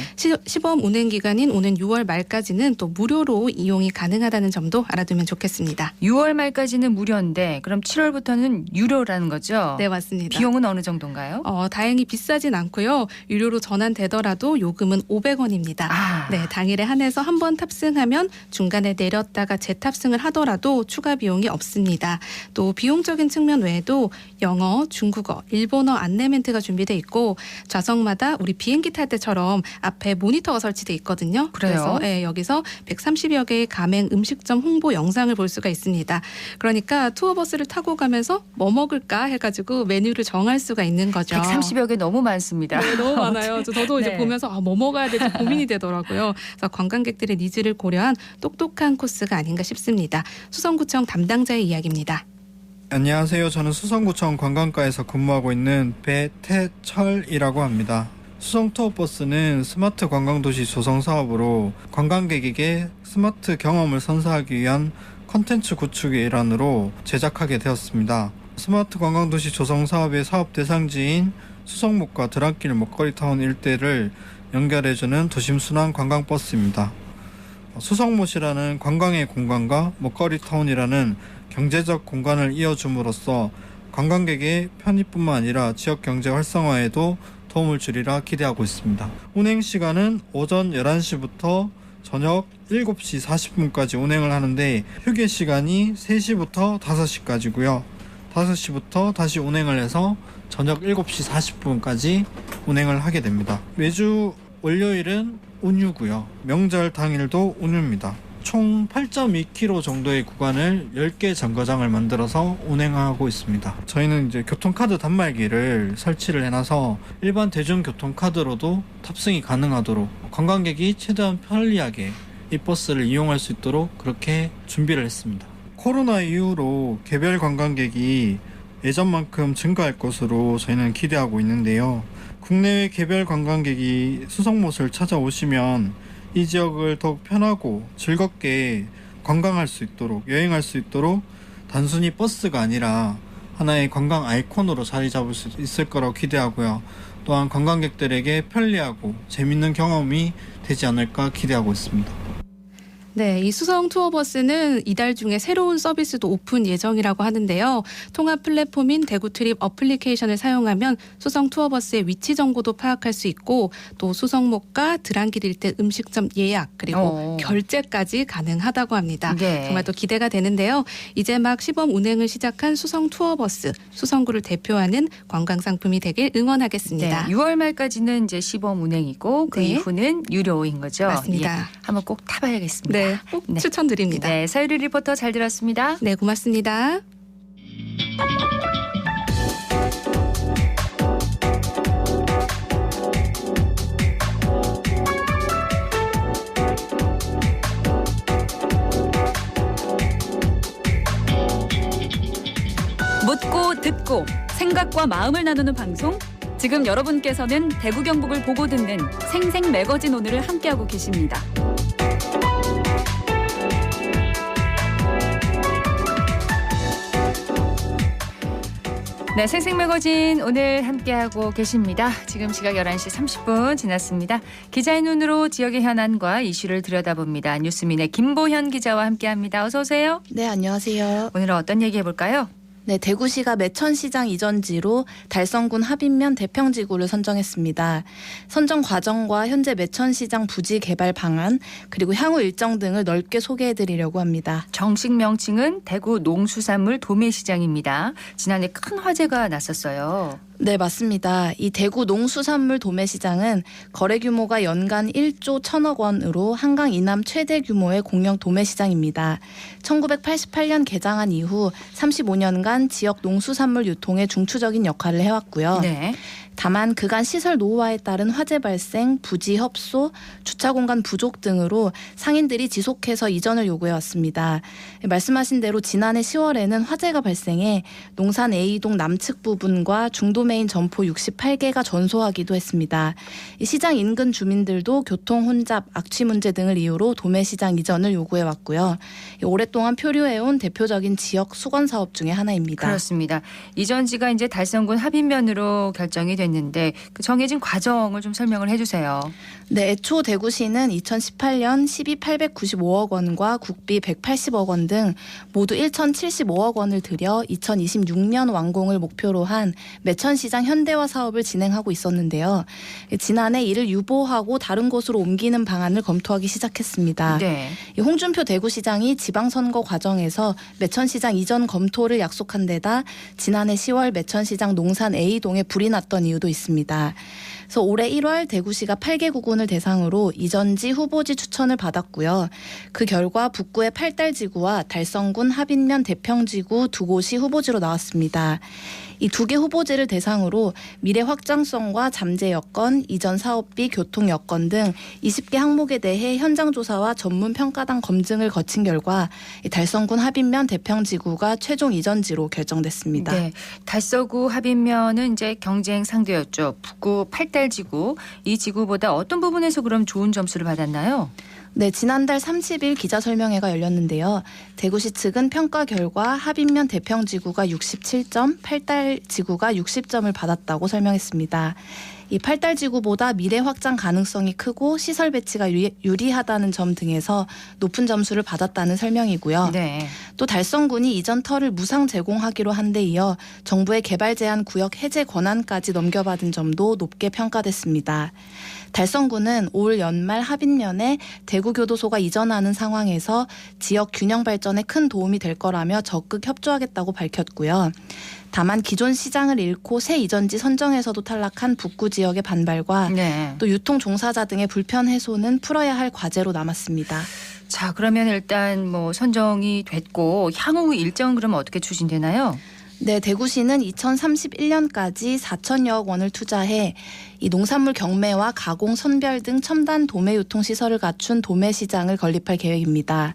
시범 운행 기간인 오는 6월 말까지는 또 무료로 이용이 가능하다는 점도 알아두면 좋겠습니다. 6월 말까지는 무료인데 그럼 7월부터는 유료라는 거죠? 네, 맞습니다. 비용은 어느 정도인가요? 다행히 비싸진 않고요. 유료로 전환되더라도 요금은 500원입니다. 네, 당일에 한해서 한 번 탑승하면 중간에 내렸다가 재탑승을 하더라도 추가 비용이 없습니다. 또 비용적인 측면 외에도 영어, 중국어, 일본어 안내 멘트가 준비돼 있고 좌석마다 우리 비행기 탈 때처럼 앞에 모니터가 설치돼 있거든요. 그래요? 그래서 여기서 130여 개의 가맹 음식점 홍보 영상을 볼 수가 있습니다. 그러니까 투어버스를 타고 가면서 뭐 먹을까 해가지고 메뉴를 정할 수가 있는 거죠. 130여 개 너무 많습니다. 네, 너무 많아요. 저도 이제 네. 보면서 뭐 먹어야 될지 고민이 되더라고요. 그래서 관광객들의 니즈를 고려한 똑똑한 코스가 아닌가 싶습니다. 수성구청 담당자의 이야기입니다. 안녕하세요. 저는 수성구청 관광과에서 근무하고 있는 배태철이라고 합니다. 수성 투어버스는 스마트 관광도시 조성 사업으로 관광객에게 스마트 경험을 선사하기 위한 컨텐츠 구축의 일환으로 제작하게 되었습니다. 스마트 관광도시 조성 사업의 사업 대상지인 수성목과 드랑길 먹거리타운 일대를 연결해주는 도심순환 관광버스입니다. 수성못이라는 관광의 공간과 먹거리타운이라는 경제적 공간을 이어줌으로써 관광객의 편의뿐만 아니라 지역 경제 활성화에도 도움을 주리라 기대하고 있습니다. 운행 시간은 오전 11시부터 저녁 7시 40분까지 운행을 하는데 휴게 시간이 3시부터 5시까지고요. 5시부터 다시 운행을 해서 저녁 7시 40분까지 운행을 하게 됩니다. 매주 월요일은 운유고요. 명절 당일도 운유입니다. 총 8.2km 정도의 구간을 10개 정거장을 만들어서 운행하고 있습니다. 저희는 이제 교통카드 단말기를 설치를 해놔서 일반 대중교통카드로도 탑승이 가능하도록 관광객이 최대한 편리하게 이 버스를 이용할 수 있도록 그렇게 준비를 했습니다. 코로나 이후로 개별 관광객이 예전만큼 증가할 것으로 저희는 기대하고 있는데요. 국내외 개별 관광객이 수성못을 찾아오시면 이 지역을 더욱 편하고 즐겁게 관광할 수 있도록 여행할 수 있도록 단순히 버스가 아니라 하나의 관광 아이콘으로 자리 잡을 수 있을 거라고 기대하고요. 또한 관광객들에게 편리하고 재밌는 경험이 되지 않을까 기대하고 있습니다. 네, 이 수성 투어버스는 이달 중에 새로운 서비스도 오픈 예정이라고 하는데요. 통합 플랫폼인 대구 트립 어플리케이션을 사용하면 수성 투어버스의 위치 정보도 파악할 수 있고 또 수성목과 드랑길 일대 음식점 예약 그리고 결제까지 가능하다고 합니다. 네. 정말 또 기대가 되는데요. 이제 막 시범 운행을 시작한 수성 투어버스, 수성구를 대표하는 관광 상품이 되길 응원하겠습니다. 네, 6월 말까지는 이제 시범 운행이고 그 네. 이후는 유료인 거죠. 맞습니다. 예, 한번 꼭 타봐야겠습니다. 네, 꼭 추천드립니다. 네, 사유리 리포터 잘 들었습니다. 네, 고맙습니다. 묻고 듣고 생각과 마음을 나누는 방송. 지금 여러분께서는 대구 경북을 보고 듣는 생생 매거진 오늘을 함께하고 계십니다. 네, 생생매거진 오늘 함께하고 계십니다. 지금 시각 11시 30분 지났습니다. 기자의 눈으로 지역의 현안과 이슈를 들여다봅니다. 뉴스민의 김보현 기자와 함께합니다. 어서 오세요. 네, 안녕하세요. 오늘은 어떤 얘기 해볼까요? 네, 대구시가 매천시장 이전지로 달성군 합인면 대평지구를 선정했습니다. 선정 과정과 현재 매천시장 부지 개발 방안 그리고 향후 일정 등을 넓게 소개해드리려고 합니다. 정식 명칭은 대구 농수산물 도매시장입니다. 지난해 큰 화제가 났었어요. 네, 맞습니다. 이 대구 농수산물 도매시장은 거래 규모가 연간 1조 1천억 원으로 한강 이남 최대 규모의 공영 도매시장입니다. 1988년 개장한 이후 35년간 지역 농수산물 유통에 중추적인 역할을 해왔고요. 네. 다만 그간 시설 노후화에 따른 화재 발생, 부지 협소, 주차 공간 부족 등으로 상인들이 지속해서 이전을 요구해왔습니다. 말씀하신 대로 지난해 10월에는 화재가 발생해 농산 A동 남측 부분과 중도메인 점포 68개가 전소하기도 했습니다. 시장 인근 주민들도 교통 혼잡, 악취 문제 등을 이유로 도매시장 이전을 요구해왔고요. 오랫동안 표류해온 대표적인 지역 수건 사업 중에 하나입니다. 그렇습니다. 이전지가 이제 달성군 합인면으로 결정이 됐는데 그 정해진 과정을 좀 설명을 해주세요. 네, 애초 대구시는 2018년 12,895억 원과 국비 180억 원 등 모두 1,075억 원을 들여 2026년 완공을 목표로 한 매천시장 현대화 사업을 진행하고 있었는데요. 지난해 이를 유보하고 다른 곳으로 옮기는 방안을 검토하기 시작했습니다. 네. 홍준표 대구시장이 지방선거 과정에서 매천시장 이전 검토를 약속한 데다 지난해 10월 매천시장 농산 A동에 불이 났던 이유도 있습니다. 그래서 올해 1월 대구시가 8개 구군을 대상으로 이전지 후보지 추천을 받았고요. 그 결과 북구의 팔달지구와 달성군 합인면 대평지구 두 곳이 후보지로 나왔습니다. 이 두 개 후보지를 대상으로 미래 확장성과 잠재 여건, 이전 사업비, 교통 여건 등 20개 항목에 대해 현장 조사와 전문 평가단 검증을 거친 결과 달성군 합인면 대평지구가 최종 이전지로 결정됐습니다. 네, 달서구 합인면은 이제 경쟁 상대였죠. 북구 팔달지구 이 지구보다 어떤 부분에서 그럼 좋은 점수를 받았나요? 네, 지난달 30일 기자설명회가 열렸는데요. 대구시 측은 평가 결과 합인면 대평지구가 67점, 팔달지구가 60점을 받았다고 설명했습니다. 이 팔달지구보다 미래 확장 가능성이 크고 시설 배치가 유리하다는 점 등에서 높은 점수를 받았다는 설명이고요. 네. 또 달성군이 이전 터를 무상 제공하기로 한 데 이어 정부의 개발 제한 구역 해제 권한까지 넘겨받은 점도 높게 평가됐습니다. 달성군은 올 연말 합인면에 대구교도소가 이전하는 상황에서 지역 균형 발전에 큰 도움이 될 거라며 적극 협조하겠다고 밝혔고요. 다만 기존 시장을 잃고 새 이전지 선정에서도 탈락한 북구 지역의 반발과 네. 또 유통 종사자 등의 불편 해소는 풀어야 할 과제로 남았습니다. 자, 그러면 일단 뭐 선정이 됐고 향후 일정은 그럼 어떻게 추진되나요? 네, 대구시는 2031년까지 4천여억 원을 투자해 이 농산물 경매와 가공, 선별 등 첨단 도매 유통 시설을 갖춘 도매시장을 건립할 계획입니다.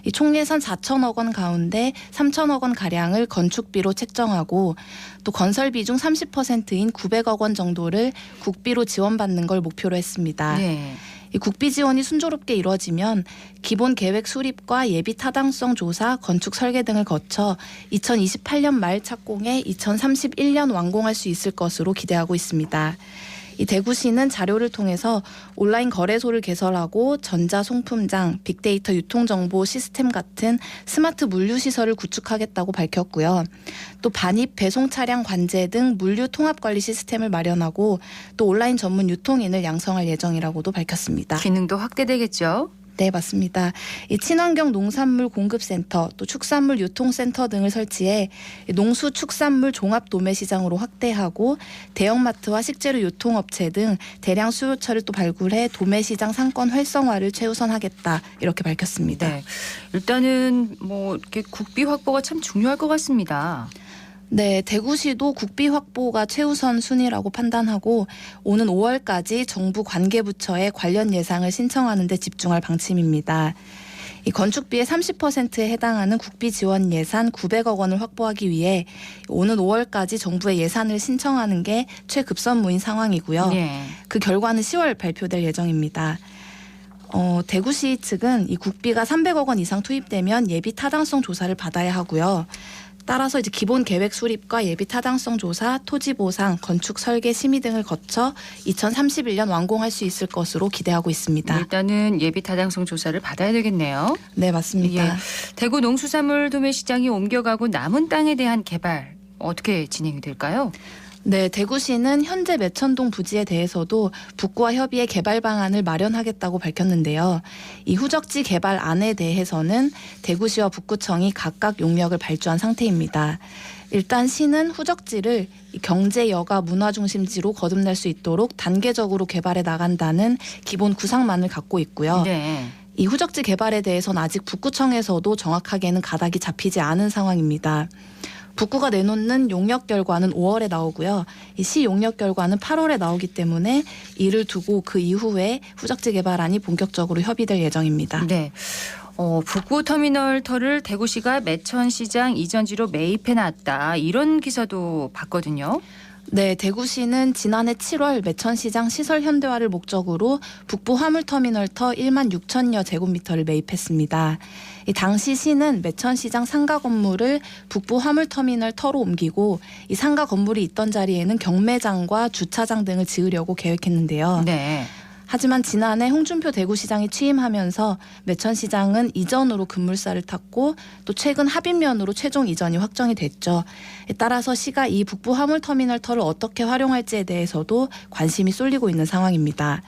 이 총 예산 4천억 원 가운데 3천억 원 가량을 건축비로 책정하고 또 건설비 중 30%인 900억 원 정도를 국비로 지원받는 걸 목표로 했습니다. 네. 이 국비 지원이 순조롭게 이루어지면 기본 계획 수립과 예비 타당성 조사, 건축 설계 등을 거쳐 2028년 말 착공해 2031년 완공할 수 있을 것으로 기대하고 있습니다. 이 대구시는 자료를 통해서 온라인 거래소를 개설하고 전자송품장, 빅데이터 유통정보 시스템 같은 스마트 물류시설을 구축하겠다고 밝혔고요. 또 반입 배송 차량 관제 등 물류 통합관리 시스템을 마련하고 또 온라인 전문 유통인을 양성할 예정이라고도 밝혔습니다. 기능도 확대되겠죠? 네, 맞습니다. 이 친환경 농산물 공급센터, 또 축산물 유통센터 등을 설치해 농수축산물 종합 도매시장으로 확대하고 대형마트와 식재료 유통업체 등 대량 수요처를 또 발굴해 도매시장 상권 활성화를 최우선하겠다 이렇게 밝혔습니다. 네. 일단은 뭐 이렇게 국비 확보가 참 중요할 것 같습니다. 네, 대구시도 국비 확보가 최우선 순위라고 판단하고 오는 5월까지 정부 관계부처에 관련 예상을 신청하는 데 집중할 방침입니다. 이 건축비의 30%에 해당하는 국비 지원 예산 900억 원을 확보하기 위해 오는 5월까지 정부에 예산을 신청하는 게 최급선무인 상황이고요. 네. 그 결과는 10월 발표될 예정입니다. 대구시 측은 이 국비가 300억 원 이상 투입되면 예비 타당성 조사를 받아야 하고요. 따라서 이제 기본 계획 수립과 예비 타당성 조사, 토지 보상, 건축 설계 심의 등을 거쳐 2031년 완공할 수 있을 것으로 기대하고 있습니다. 일단은 예비 타당성 조사를 받아야 되겠네요. 네, 맞습니다. 예. 대구 농수산물 도매시장이 옮겨가고 남은 땅에 대한 개발 어떻게 진행이 될까요? 네, 대구시는 현재 매천동 부지에 대해서도 북구와 협의해 개발 방안을 마련하겠다고 밝혔는데요. 이 후적지 개발안에 대해서는 대구시와 북구청이 각각 용역을 발주한 상태입니다. 일단 시는 후적지를 경제, 여가, 문화 중심지로 거듭날 수 있도록 단계적으로 개발해 나간다는 기본 구상만을 갖고 있고요. 네. 이 후적지 개발에 대해서는 아직 북구청에서도 정확하게는 가닥이 잡히지 않은 상황입니다. 북구가 내놓는 용역 결과는 5월에 나오고요. 이 시 용역 결과는 8월에 나오기 때문에 이를 두고 그 이후에 후적지 개발안이 본격적으로 협의될 예정입니다. 네. 북구 터미널 터를 대구시가 매천시장 이전지로 매입해놨다. 이런 기사도 봤거든요. 네, 대구시는 지난해 7월 매천시장 시설 현대화를 목적으로 북부 화물터미널 터 1만 6천여 제곱미터를 매입했습니다. 이 당시 시는 매천시장 상가 건물을 북부 화물터미널 터로 옮기고 이 상가 건물이 있던 자리에는 경매장과 주차장 등을 지으려고 계획했는데요. 네. 하지만 지난해 홍준표 대구시장이 취임하면서 매천시장은 이전으로 급물살을 탔고 또 최근 합의면으로 최종 이전이 확정이 됐죠. 따라서 시가 이 북부 화물터미널 터를 어떻게 활용할지에 대해서도 관심이 쏠리고 있는 상황입니다.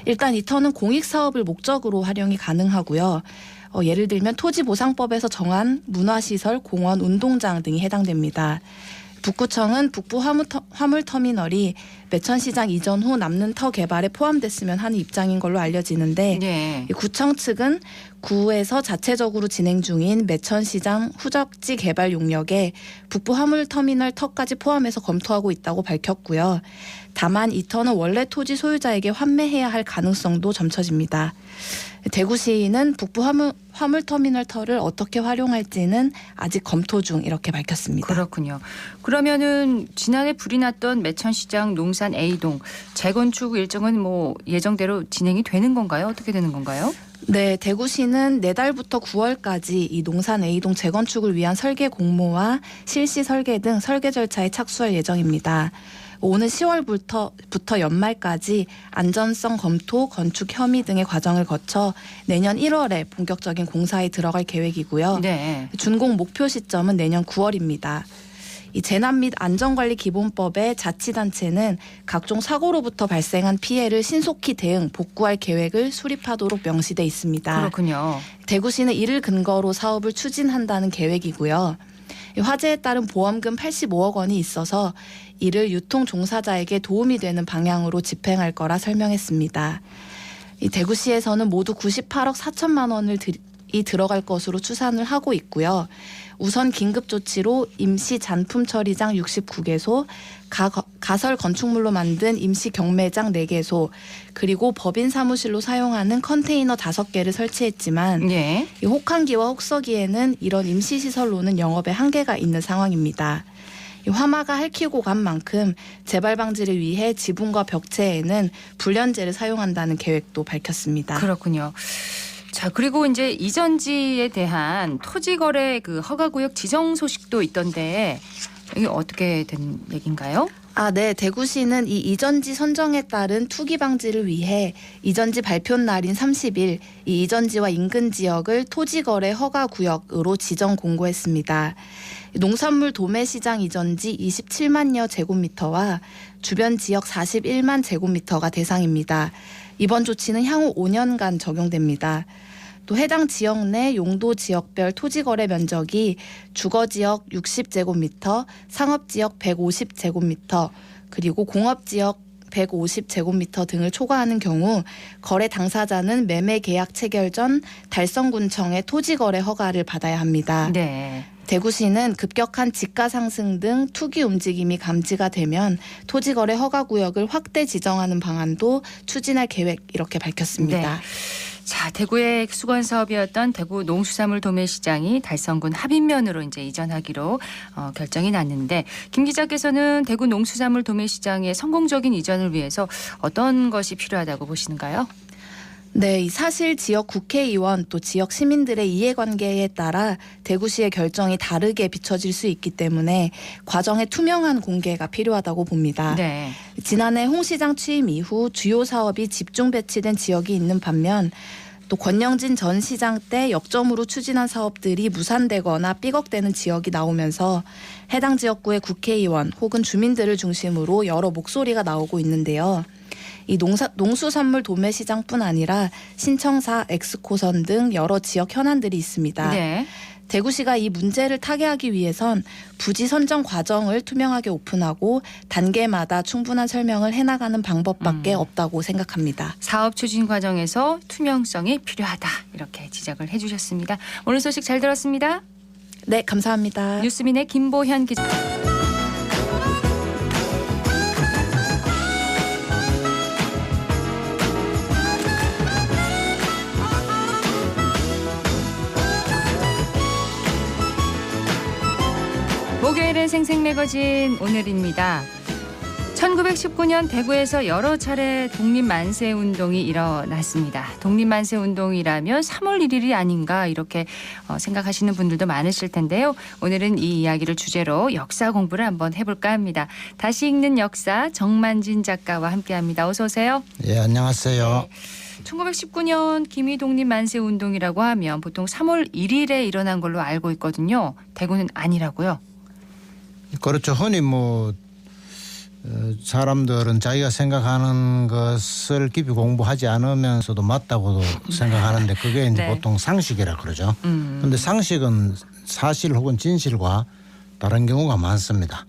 일단 이 터는 공익사업을 목적으로 활용이 가능하고요. 예를 들면 토지보상법에서 정한 문화시설, 공원, 운동장 등이 해당됩니다. 북구청은 북부 화물터미널이 매천시장 이전 후 남는 터 개발에 포함됐으면 하는 입장인 걸로 알려지는데 네. 구청 측은 구에서 자체적으로 진행 중인 매천시장 후적지 개발 용역에 북부 화물터미널 터까지 포함해서 검토하고 있다고 밝혔고요. 다만 이 터는 원래 토지 소유자에게 환매해야 할 가능성도 점쳐집니다. 대구시는 북부 화물터미널 터를 어떻게 활용할지는 아직 검토 중 이렇게 밝혔습니다. 그렇군요. 그러면은 지난해 불이 났던 매천시장 농산 A동 재건축 일정은 예정대로 진행이 되는 건가요? 어떻게 되는 건가요? 네, 대구시는 내달부터 9월까지 이 농산 A동 재건축을 위한 설계 공모와 실시 설계 등 설계 절차에 착수할 예정입니다. 오는 10월부터 연말까지 안전성 검토, 건축 혐의 등의 과정을 거쳐 내년 1월에 본격적인 공사에 들어갈 계획이고요. 네. 준공 목표 시점은 내년 9월입니다. 이 재난 및 안전관리 기본법의 자치단체는 각종 사고로부터 발생한 피해를 신속히 대응, 복구할 계획을 수립하도록 명시돼 있습니다. 그렇군요. 대구시는 이를 근거로 사업을 추진한다는 계획이고요. 화재에 따른 보험금 85억 원이 있어서 이를 유통 종사자에게 도움이 되는 방향으로 집행할 거라 설명했습니다. 이 대구시에서는 모두 98억 4천만 원을 들어갈 것으로 추산을 하고 있고요. 우선 긴급 조치로 임시 잔품 처리장 69개소, 가설 건축물로 만든 임시 경매장 4개소, 그리고 법인 사무실로 사용하는 컨테이너 5개를 설치했지만 예. 이 혹한기와 혹서기에는 이런 임시 시설로는 영업에 한계가 있는 상황입니다. 이 화마가 핥히고 간 만큼 재발 방지를 위해 지붕과 벽체에는 불연제를 사용한다는 계획도 밝혔습니다. 그렇군요. 자, 그리고 이제 이전지에 대한 토지거래 허가구역 지정 소식도 있던데 이게 어떻게 된 얘기인가요? 네. 대구시는 이 이전지 선정에 따른 투기 방지를 위해 이전지 발표 날인 30일 이 이전지와 인근 지역을 토지거래 허가구역으로 지정 공고했습니다. 농산물 도매시장 이전지 27만여 제곱미터와 주변 지역 41만 제곱미터가 대상입니다. 이번 조치는 향후 5년간 적용됩니다. 또 해당 지역 내 용도 지역별 토지거래 면적이 주거지역 60제곱미터, 상업지역 150제곱미터, 그리고 공업지역 150제곱미터 등을 초과하는 경우 거래 당사자는 매매 계약 체결 전 달성군청의 토지거래 허가를 받아야 합니다. 네. 대구시는 급격한 지가 상승 등 투기 움직임이 감지가 되면 토지거래 허가구역을 확대 지정하는 방안도 추진할 계획 이렇게 밝혔습니다. 네. 자, 대구의 수건 사업이었던 대구 농수산물 도매시장이 달성군 합인면으로 이제 이전하기로 결정이 났는데 김 기자께서는 대구 농수산물 도매시장의 성공적인 이전을 위해서 어떤 것이 필요하다고 보시는가요? 네, 이 사실 지역 국회의원 또 지역 시민들의 이해관계에 따라 대구시의 결정이 다르게 비춰질 수 있기 때문에 과정의 투명한 공개가 필요하다고 봅니다. 네. 지난해 홍 시장 취임 이후 주요 사업이 집중 배치된 지역이 있는 반면 또 권영진 전 시장 때 역점으로 추진한 사업들이 무산되거나 삐걱대는 지역이 나오면서 해당 지역구의 국회의원 혹은 주민들을 중심으로 여러 목소리가 나오고 있는데요. 이 농수산물 도매시장뿐 아니라 신청사, 엑스코선 등 여러 지역 현안들이 있습니다. 네. 대구시가 이 문제를 타개하기 위해선 부지 선정 과정을 투명하게 오픈하고 단계마다 충분한 설명을 해나가는 방법밖에 없다고 생각합니다. 사업 추진 과정에서 투명성이 필요하다. 이렇게 지적을 해주셨습니다. 오늘 소식 잘 들었습니다. 네, 감사합니다. 뉴스민의 김보현 기자. 목요일은 생생매거진 오늘입니다. 1919년 대구에서 여러 차례 독립만세운동이 일어났습니다. 독립만세운동이라면 3월 1일이 아닌가 이렇게 생각하시는 분들도 많으실 텐데요. 오늘은 이 이야기를 주제로 역사 공부를 한번 해볼까 합니다. 다시 읽는 역사 정만진 작가와 함께합니다. 어서 오세요. 예, 안녕하세요. 네. 1919년 김희 독립만세운동이라고 하면 보통 3월 1일에 일어난 걸로 알고 있거든요. 대구는 아니라고요? 그렇죠. 흔히 사람들은 자기가 생각하는 것을 깊이 공부하지 않으면서도 맞다고도 생각하는데 그게 이제 네. 보통 상식이라 그러죠. 그런데 상식은 사실 혹은 진실과 다른 경우가 많습니다.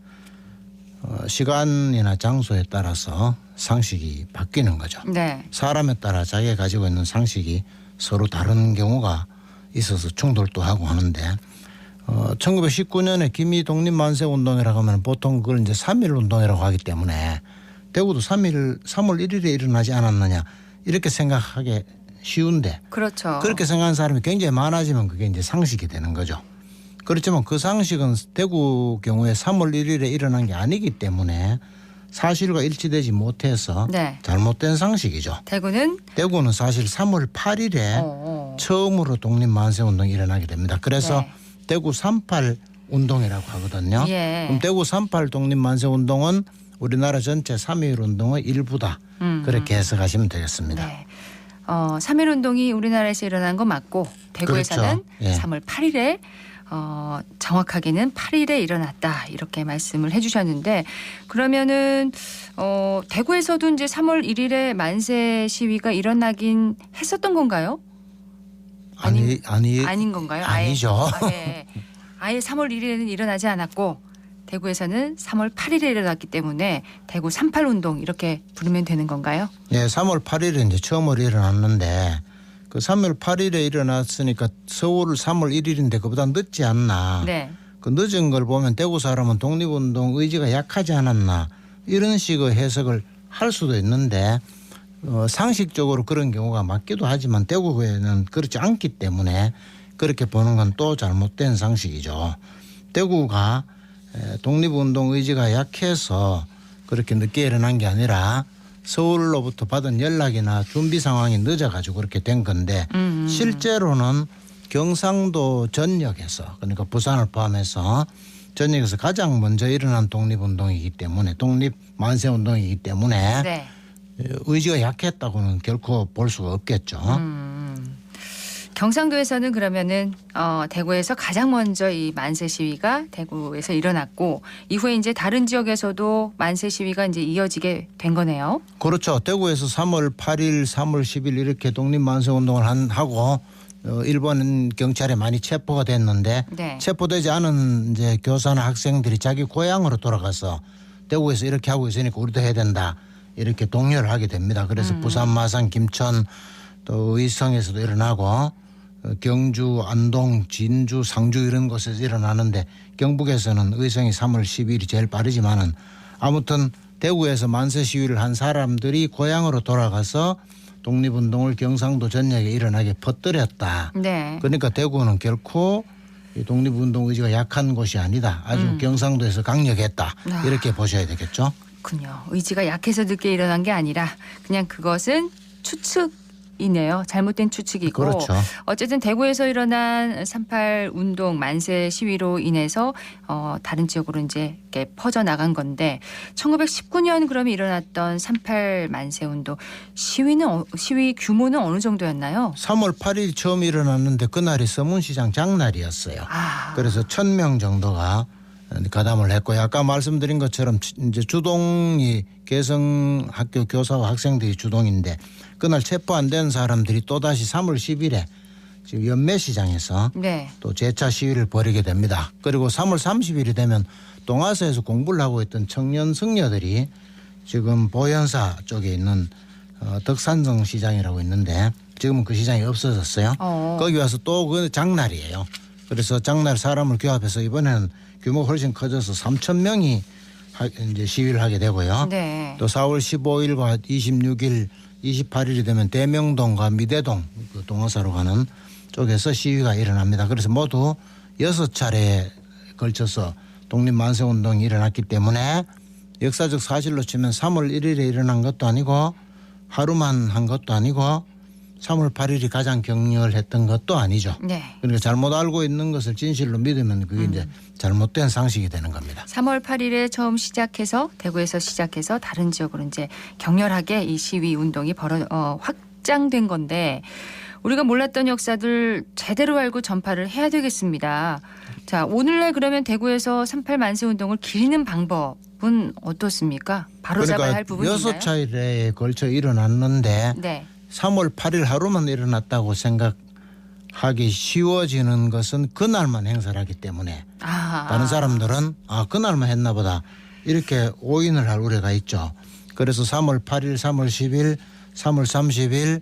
시간이나 장소에 따라서 상식이 바뀌는 거죠. 네. 사람에 따라 자기가 가지고 있는 상식이 서로 다른 경우가 있어서 충돌도 하고 하는데 1919년에 김희 독립만세운동이라고 하면 보통 그걸 이제 3.1 운동이라고 하기 때문에 대구도 3월 1일에 일어나지 않았느냐 이렇게 생각하기 쉬운데 그렇죠. 그렇게 생각하는 사람이 굉장히 많아지면 그게 이제 상식이 되는 거죠. 그렇지만 그 상식은 대구 경우에 3월 1일에 일어난 게 아니기 때문에 사실과 일치되지 못해서 네. 잘못된 상식이죠. 대구는 사실 3월 8일에 처음으로 독립만세운동이 일어나게 됩니다. 그래서 네. 대구 38 운동이라고 하거든요. 예. 그럼 대구 38 독립만세운동은 우리나라 전체 3.1 운동의 일부다. 그렇게 해석하시면 되겠습니다. 네. 3.1 운동이 우리나라에서 일어난 거 맞고 대구에서는 그렇죠. 예. 3월 8일에 정확하게는 8일에 일어났다 이렇게 말씀을 해주셨는데 그러면은 대구에서도 이제 3월 1일에 만세 시위가 일어나긴 했었던 건가요? 아닌 건가요? 아니죠. 아예 3월 1일에는 일어나지 않았고 대구에서는 3월 8일에 일어났기 때문에 대구 38 운동 이렇게 부르면 되는 건가요? 네, 3월 8일에 이제 처음으로 일어났는데 그 3월 8일에 일어났으니까 서울 3월 1일인데 그보다 늦지 않나. 네. 그 늦은 걸 보면 대구 사람은 독립운동 의지가 약하지 않았나 이런 식의 해석을 할 수도 있는데 상식적으로 그런 경우가 맞기도 하지만 대구에는 그렇지 않기 때문에 그렇게 보는 건 또 잘못된 상식이죠. 대구가 독립운동 의지가 약해서 그렇게 늦게 일어난 게 아니라 서울로부터 받은 연락이나 준비 상황이 늦어가지고 그렇게 된 건데 실제로는 경상도 전역에서 그러니까 부산을 포함해서 전역에서 가장 먼저 일어난 독립운동이기 때문에 독립만세운동이기 때문에 네. 의지가 약했다고는 결코 볼 수가 없겠죠. 경상도에서는 그러면은 대구에서 가장 먼저 이 만세 시위가 대구에서 일어났고 이후에 이제 다른 지역에서도 만세 시위가 이제 이어지게 된 거네요. 그렇죠. 대구에서 3월 8일, 3월 10일 이렇게 독립만세운동을 하고 일본 경찰에 많이 체포가 됐는데 네. 체포되지 않은 이제 교사나 학생들이 자기 고향으로 돌아가서 대구에서 이렇게 하고 있으니까 우리도 해야 된다 이렇게 독려를 하게 됩니다. 그래서 부산, 마산, 김천 또 의성에서도 일어나고 경주, 안동, 진주, 상주 이런 곳에서 일어나는데 경북에서는 의성이 3월 10일이 제일 빠르지만은 아무튼 대구에서 만세 시위를 한 사람들이 고향으로 돌아가서 독립운동을 경상도 전역에 일어나게 퍼뜨렸다. 네. 그러니까 대구는 결코 독립운동 의지가 약한 곳이 아니다. 아주 경상도에서 강력했다. 이렇게 보셔야 되겠죠. 그렇군요. 의지가 약해서 늦게 일어난 게 아니라 그냥 그것은 추측 이네요. 잘못된 추측이고. 그렇죠. 어쨌든 대구에서 일어난 3.8 운동 만세 시위로 인해서 다른 지역으로 이제 이렇게 퍼져 나간 건데 1919년 그러면 일어났던 3.8 만세 운동 시위 규모는 어느 정도였나요? 3월 8일 처음 일어났는데 그날이 서문시장 장날이었어요. 그래서 1,000명 정도가 가담을 했고요. 아까 말씀드린 것처럼 이제 주동이 개성학교 교사와 학생들이 주동인데 그날 체포 안 된 사람들이 또다시 3월 10일에 지금 연매시장에서 네. 또 재차 시위를 벌이게 됩니다. 그리고 3월 30일이 되면 동아서에서 공부를 하고 있던 청년 승려들이 지금 보현사 쪽에 있는 덕산성 시장이라고 있는데 지금은 그 시장이 없어졌어요. 거기 와서 또 그 장날이에요. 그래서 장날 사람을 규합해서 이번에는 규모가 훨씬 커져서 3,000명이 이제 시위를 하게 되고요. 네. 또 4월 15일과 26일, 28일이 되면 대명동과 미대동 그 동호사로 가는 쪽에서 시위가 일어납니다. 그래서 모두 6차례에 걸쳐서 독립만세운동이 일어났기 때문에 역사적 사실로 치면 3월 1일에 일어난 것도 아니고 하루만 한 것도 아니고 3월 8일이 가장 격렬했던 것도 아니죠. 네. 그러니까 잘못 알고 있는 것을 진실로 믿으면 그게 이제 잘못된 상식이 되는 겁니다. 3월 8일에 처음 시작해서 대구에서 시작해서 다른 지역으로 이제 격렬하게 이 시위 운동이 확장된 건데 우리가 몰랐던 역사들 제대로 알고 전파를 해야 되겠습니다. 자, 오늘날 그러면 대구에서 3.8 만세 운동을 기리는 방법은 어떻습니까? 바로 잡아야 할 부분이 있나요? 6차례에 걸쳐 일어났는데 네. 3월 8일 하루만 일어났다고 생각하기 쉬워지는 것은 그날만 행사를 하기 때문에 다른 사람들은 그날만 했나 보다 이렇게 오인을 할 우려가 있죠. 그래서 3월 8일, 3월 10일, 3월 30일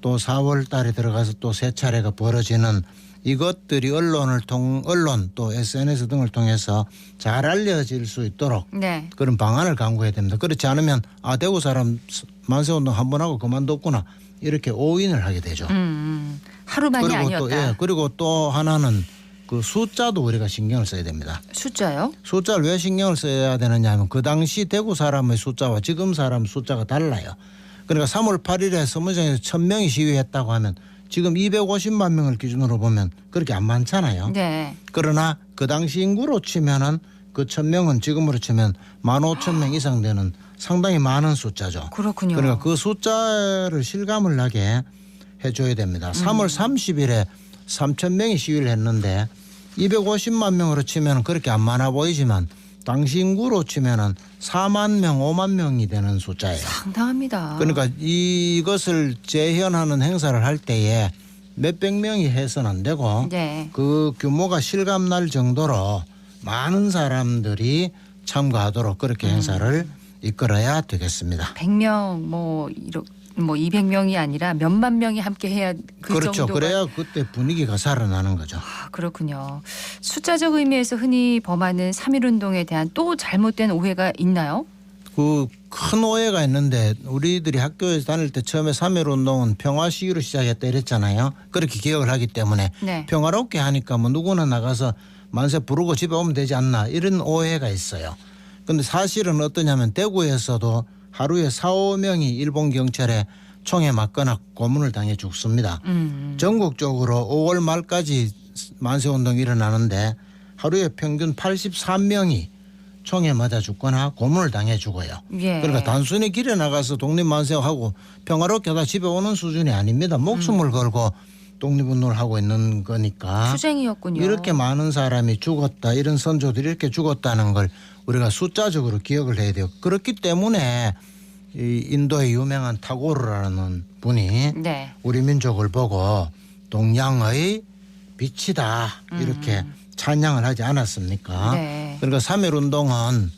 또 4월 달에 들어가서 또 3차례가 벌어지는 이것들이 언론 또 SNS 등을 통해서 잘 알려질 수 있도록 네. 그런 방안을 강구해야 됩니다. 그렇지 않으면 대구 사람 만세운동 한 번 하고 그만뒀구나 이렇게 오인을 하게 되죠. 하루만이 그리고 아니었다. 그리고 또 하나는 그 숫자도 우리가 신경을 써야 됩니다. 숫자요? 숫자를 왜 신경을 써야 되느냐 하면 그 당시 대구 사람의 숫자와 지금 사람 숫자가 달라요. 그러니까 3월 8일에 서문시장에서 1,000명이 시위했다고 하면 지금 250만 명을 기준으로 보면 그렇게 안 많잖아요. 네. 그러나 그 당시 인구로 치면은 그 1,000명은 지금으로 치면 15,000명 이상 되는 상당히 많은 숫자죠. 그렇군요. 그러니까 그 숫자를 실감을 나게 해줘야 됩니다. 3월 30일에 3,000명이 시위를 했는데 250만 명으로 치면 그렇게 안 많아 보이지만 당시 인구로 치면은 4만 명, 5만 명이 되는 숫자예요. 상당합니다. 그러니까 이것을 재현하는 행사를 할 때에 몇백 명이 해서는 안 되고 네. 그 규모가 실감날 정도로 많은 사람들이 참가하도록 그렇게 행사를 이끌어야 되겠습니다. 100명 뭐 200명이 아니라 몇만 명이 함께 해야 그 그렇죠. 정도가. 그래야 그때 분위기가 살아나는 거죠. 그렇군요. 숫자적 의미에서 흔히 범하는 3.1운동에 대한 또 잘못된 오해가 있나요? 그 큰 오해가 있는데 우리들이 학교에서 다닐 때 처음에 3.1운동은 평화 시위로 시작했다 이랬잖아요. 그렇게 기억을 하기 때문에 네. 평화롭게 하니까 뭐 누구나 나가서 만세 부르고 집에 오면 되지 않나 이런 오해가 있어요. 그런데 사실은 어떠냐면 대구에서도 하루에 4-5명이 일본 경찰에 총에 맞거나 고문을 당해 죽습니다. 전국적으로 5월 말까지 만세운동이 일어나는데 하루에 평균 83명이 총에 맞아 죽거나 고문을 당해 죽어요. 예. 그러니까 단순히 길에 나가서 독립만세하고 평화롭게 하다 집에 오는 수준이 아닙니다. 목숨을 걸고 독립운동을 하고 있는 거니까. 투쟁이었군요. 이렇게 많은 사람이 죽었다. 이런 선조들이 이렇게 죽었다는 걸 우리가 숫자적으로 기억을 해야 돼요. 그렇기 때문에 이 인도의 유명한 타고르라는 분이 네. 우리 민족을 보고 동양의 빛이다 이렇게 찬양을 하지 않았습니까? 네. 그러니까 3.1운동은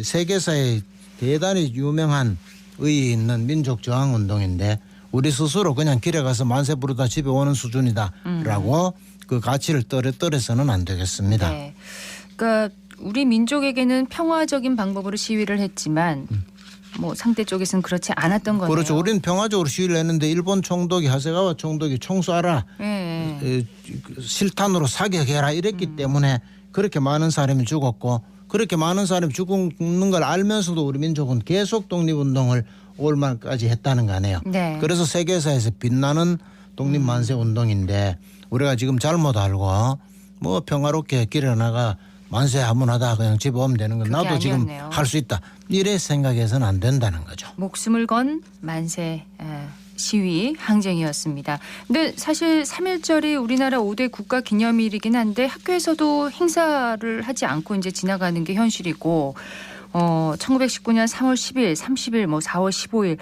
세계사에 대단히 유명한 의의 있는 민족 저항운동인데 우리 스스로 그냥 길에 가서 만세 부르다 집에 오는 수준이다라고 그 가치를 떨어서는 안 되겠습니다. 네. 그러니까 우리 민족에게는 평화적인 방법으로 시위를 했지만 뭐 상대 쪽에서는 그렇지 않았던 거네요. 그렇죠. 우리는 평화적으로 시위를 했는데 일본 총독이 하세가와 총독이 총 쏴라. 실탄으로 사격해라 이랬기 때문에 그렇게 많은 사람이 죽었고 그렇게 많은 사람이 죽는 걸 알면서도 우리 민족은 계속 독립운동을 5월 말까지 했다는 거 아니에요. 네. 그래서 세계사에서 빛나는 독립만세운동인데 우리가 지금 잘못 알고 뭐 평화롭게 길에 나가 만세 한번 하다 그냥 집에 오면 되는 건 나도 지금 할 수 있다. 이래 생각해서는 안 된다는 거죠. 목숨을 건 만세 시위 항쟁이었습니다. 근데 사실 3.1절이 우리나라 5대 국가 기념일이긴 한데 학교에서도 행사를 하지 않고 이제 지나가는 게 현실이고 1919년 3월 10일, 30일, 4월 15일,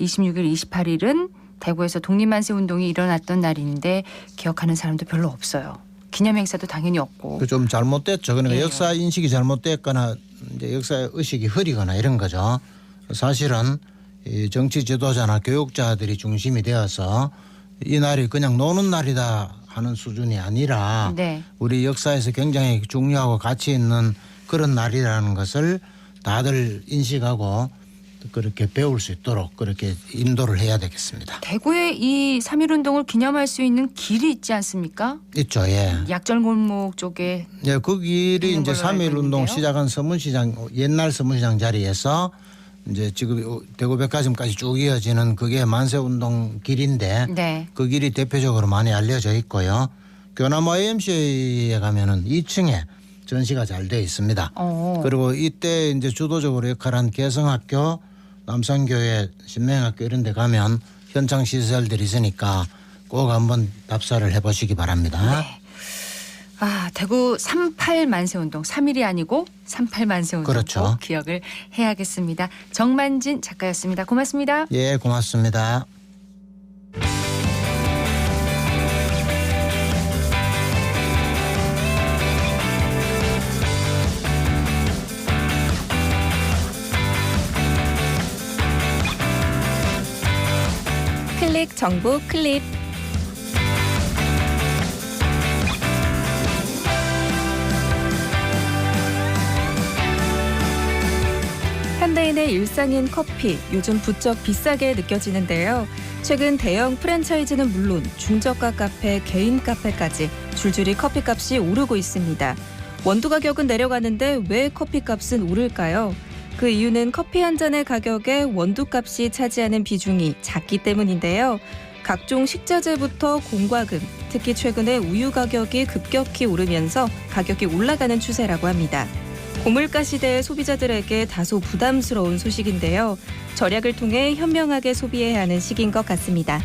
26일, 28일은 대구에서 독립만세 운동이 일어났던 날인데 기억하는 사람도 별로 없어요. 기념행사도 당연히 없고. 좀 잘못됐죠. 그러니까 예. 역사 인식이 잘못됐거나 이제 역사 의식이 흐리거나 이런 거죠. 사실은 이 정치 지도자나 교육자들이 중심이 되어서 이 날이 그냥 노는 날이다 하는 수준이 아니라 네. 우리 역사에서 굉장히 중요하고 가치 있는 그런 날이라는 것을 다들 인식하고 그렇게 배울 수 있도록 그렇게 인도를 해야 되겠습니다. 대구에 이 3.1운동을 기념할 수 있는 길이 있지 않습니까? 있죠. 예. 약절골목 쪽에. 예, 그 길이 이제 3.1운동 시작한 서문시장 옛날 서문시장 자리에서 이제 지금 대구 백화점까지 쭉 이어지는 그게 만세운동 길인데 네. 그 길이 대표적으로 많이 알려져 있고요. 교남 YMCA에 가면은 2층에 전시가 잘 되어 있습니다. 그리고 이때 이제 주도적으로 역할한 개성학교, 남산교회, 신명학교 이런 데 가면 현장 시설들이 있으니까 꼭 한번 답사를 해보시기 바랍니다. 네. 대구 38 만세운동 3.1이 아니고 38 만세운동 그렇죠. 꼭 기억을 해야겠습니다. 정만진 작가였습니다. 고맙습니다. 예, 고맙습니다. 클릭 정보 클립. 현대인의 일상인 커피, 요즘 부쩍 비싸게 느껴지는데요. 최근 대형 프랜차이즈는 물론 중저가 카페, 개인 카페까지 줄줄이 커피값이 오르고 있습니다. 원두 가격은 내려가는데 왜 커피값은 오를까요? 그 이유는 커피 한 잔의 가격에 원두값이 차지하는 비중이 작기 때문인데요. 각종 식자재부터 공과금, 특히 최근에 우유 가격이 급격히 오르면서 가격이 올라가는 추세라고 합니다. 고물가 시대의 소비자들에게 다소 부담스러운 소식인데요. 절약을 통해 현명하게 소비해야 하는 시기인 것 같습니다.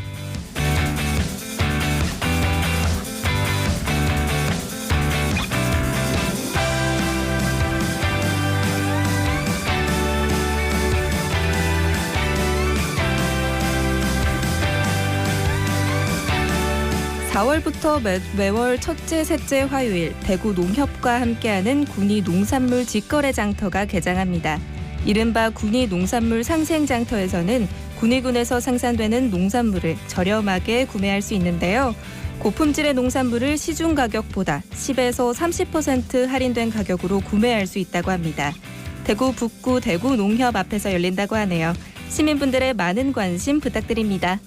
(4월부터) 매월 첫째, 셋째 화요일 대구 농협과 함께하는 군위 농산물 직거래 장터가 개장합니다. 이른바 군위 농산물 상생장터에서는 군위군에서 생산되는 농산물을 저렴하게 구매할 수 있는데요. 고품질의 농산물을 시중 가격보다 10에서 30% 할인된 가격으로 구매할 수 있다고 합니다. 대구 북구 대구 농협 앞에서 열린다고 하네요. 시민분들의 많은 관심 부탁드립니다.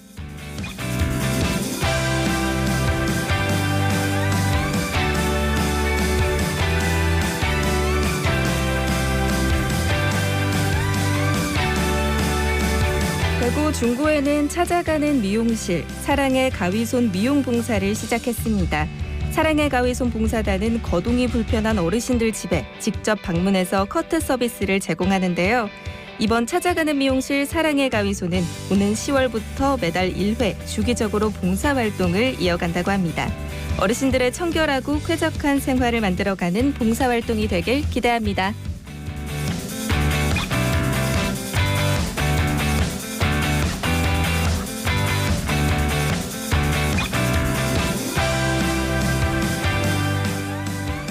대구 중구에는 찾아가는 미용실, 사랑의 가위손 미용 봉사를 시작했습니다. 사랑의 가위손 봉사단은 거동이 불편한 어르신들 집에 직접 방문해서 커트 서비스를 제공하는데요. 이번 찾아가는 미용실 사랑의 가위손은 오는 10월부터 매달 1회 주기적으로 봉사활동을 이어간다고 합니다. 어르신들의 청결하고 쾌적한 생활을 만들어가는 봉사활동이 되길 기대합니다.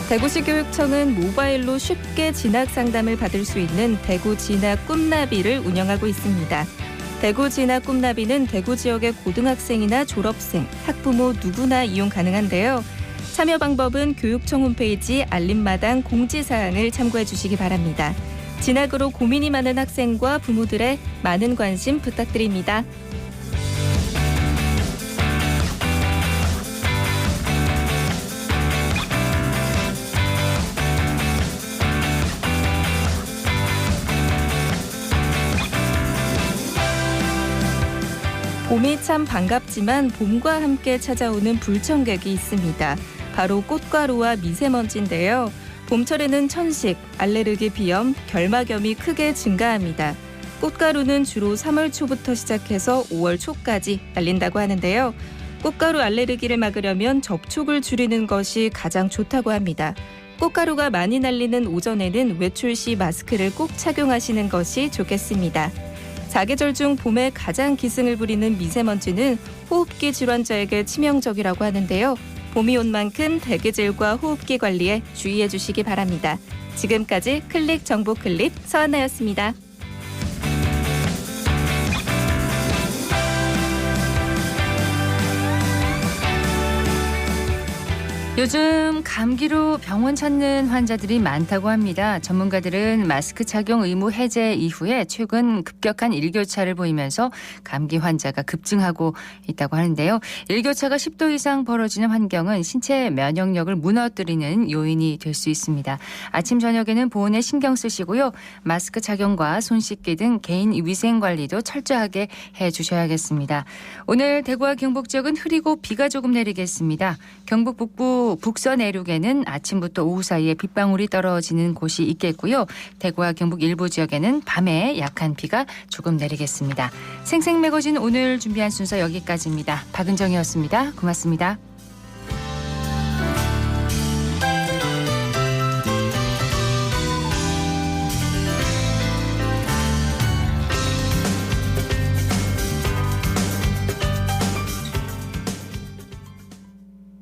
대구시 교육청은 모바일로 쉽게 진학 상담을 받을 수 있는 대구 진학 꿈나비를 운영하고 있습니다. 대구 진학 꿈나비는 대구 지역의 고등학생이나 졸업생, 학부모 누구나 이용 가능한데요. 참여 방법은 교육청 홈페이지 알림마당 공지사항을 참고해 주시기 바랍니다. 진학으로 고민이 많은 학생과 부모들의 많은 관심 부탁드립니다. 봄이 참 반갑지만 봄과 함께 찾아오는 불청객이 있습니다. 바로 꽃가루와 미세먼지인데요. 봄철에는 천식, 알레르기 비염, 결막염이 크게 증가합니다. 꽃가루는 주로 3월 초부터 시작해서 5월 초까지 날린다고 하는데요. 꽃가루 알레르기를 막으려면 접촉을 줄이는 것이 가장 좋다고 합니다. 꽃가루가 많이 날리는 오전에는 외출 시 마스크를 꼭 착용하시는 것이 좋겠습니다. 사계절 중 봄에 가장 기승을 부리는 미세먼지는 호흡기 질환자에게 치명적이라고 하는데요. 봄이 온 만큼 대기질과 호흡기 관리에 주의해 주시기 바랍니다. 지금까지 클릭 정보 클립 서하나였습니다. 요즘 감기로 병원 찾는 환자들이 많다고 합니다. 전문가들은 마스크 착용 의무 해제 이후에 최근 급격한 일교차를 보이면서 감기 환자가 급증하고 있다고 하는데요. 일교차가 10도 이상 벌어지는 환경은 신체 면역력을 무너뜨리는 요인이 될 수 있습니다. 아침 저녁에는 보온에 신경 쓰시고요. 마스크 착용과 손 씻기 등 개인 위생 관리도 철저하게 해주셔야겠습니다. 오늘 대구와 경북 지역은 흐리고 비가 조금 내리겠습니다. 경북 북부 북서 내륙에는 아침부터 오후 사이에 빗방울이 떨어지는 곳이 있겠고요. 대구와 경북 일부 지역에는 밤에 약한 비가 조금 내리겠습니다. 생생매거진 오늘 준비한 순서 여기까지입니다. 박은정이었습니다. 고맙습니다.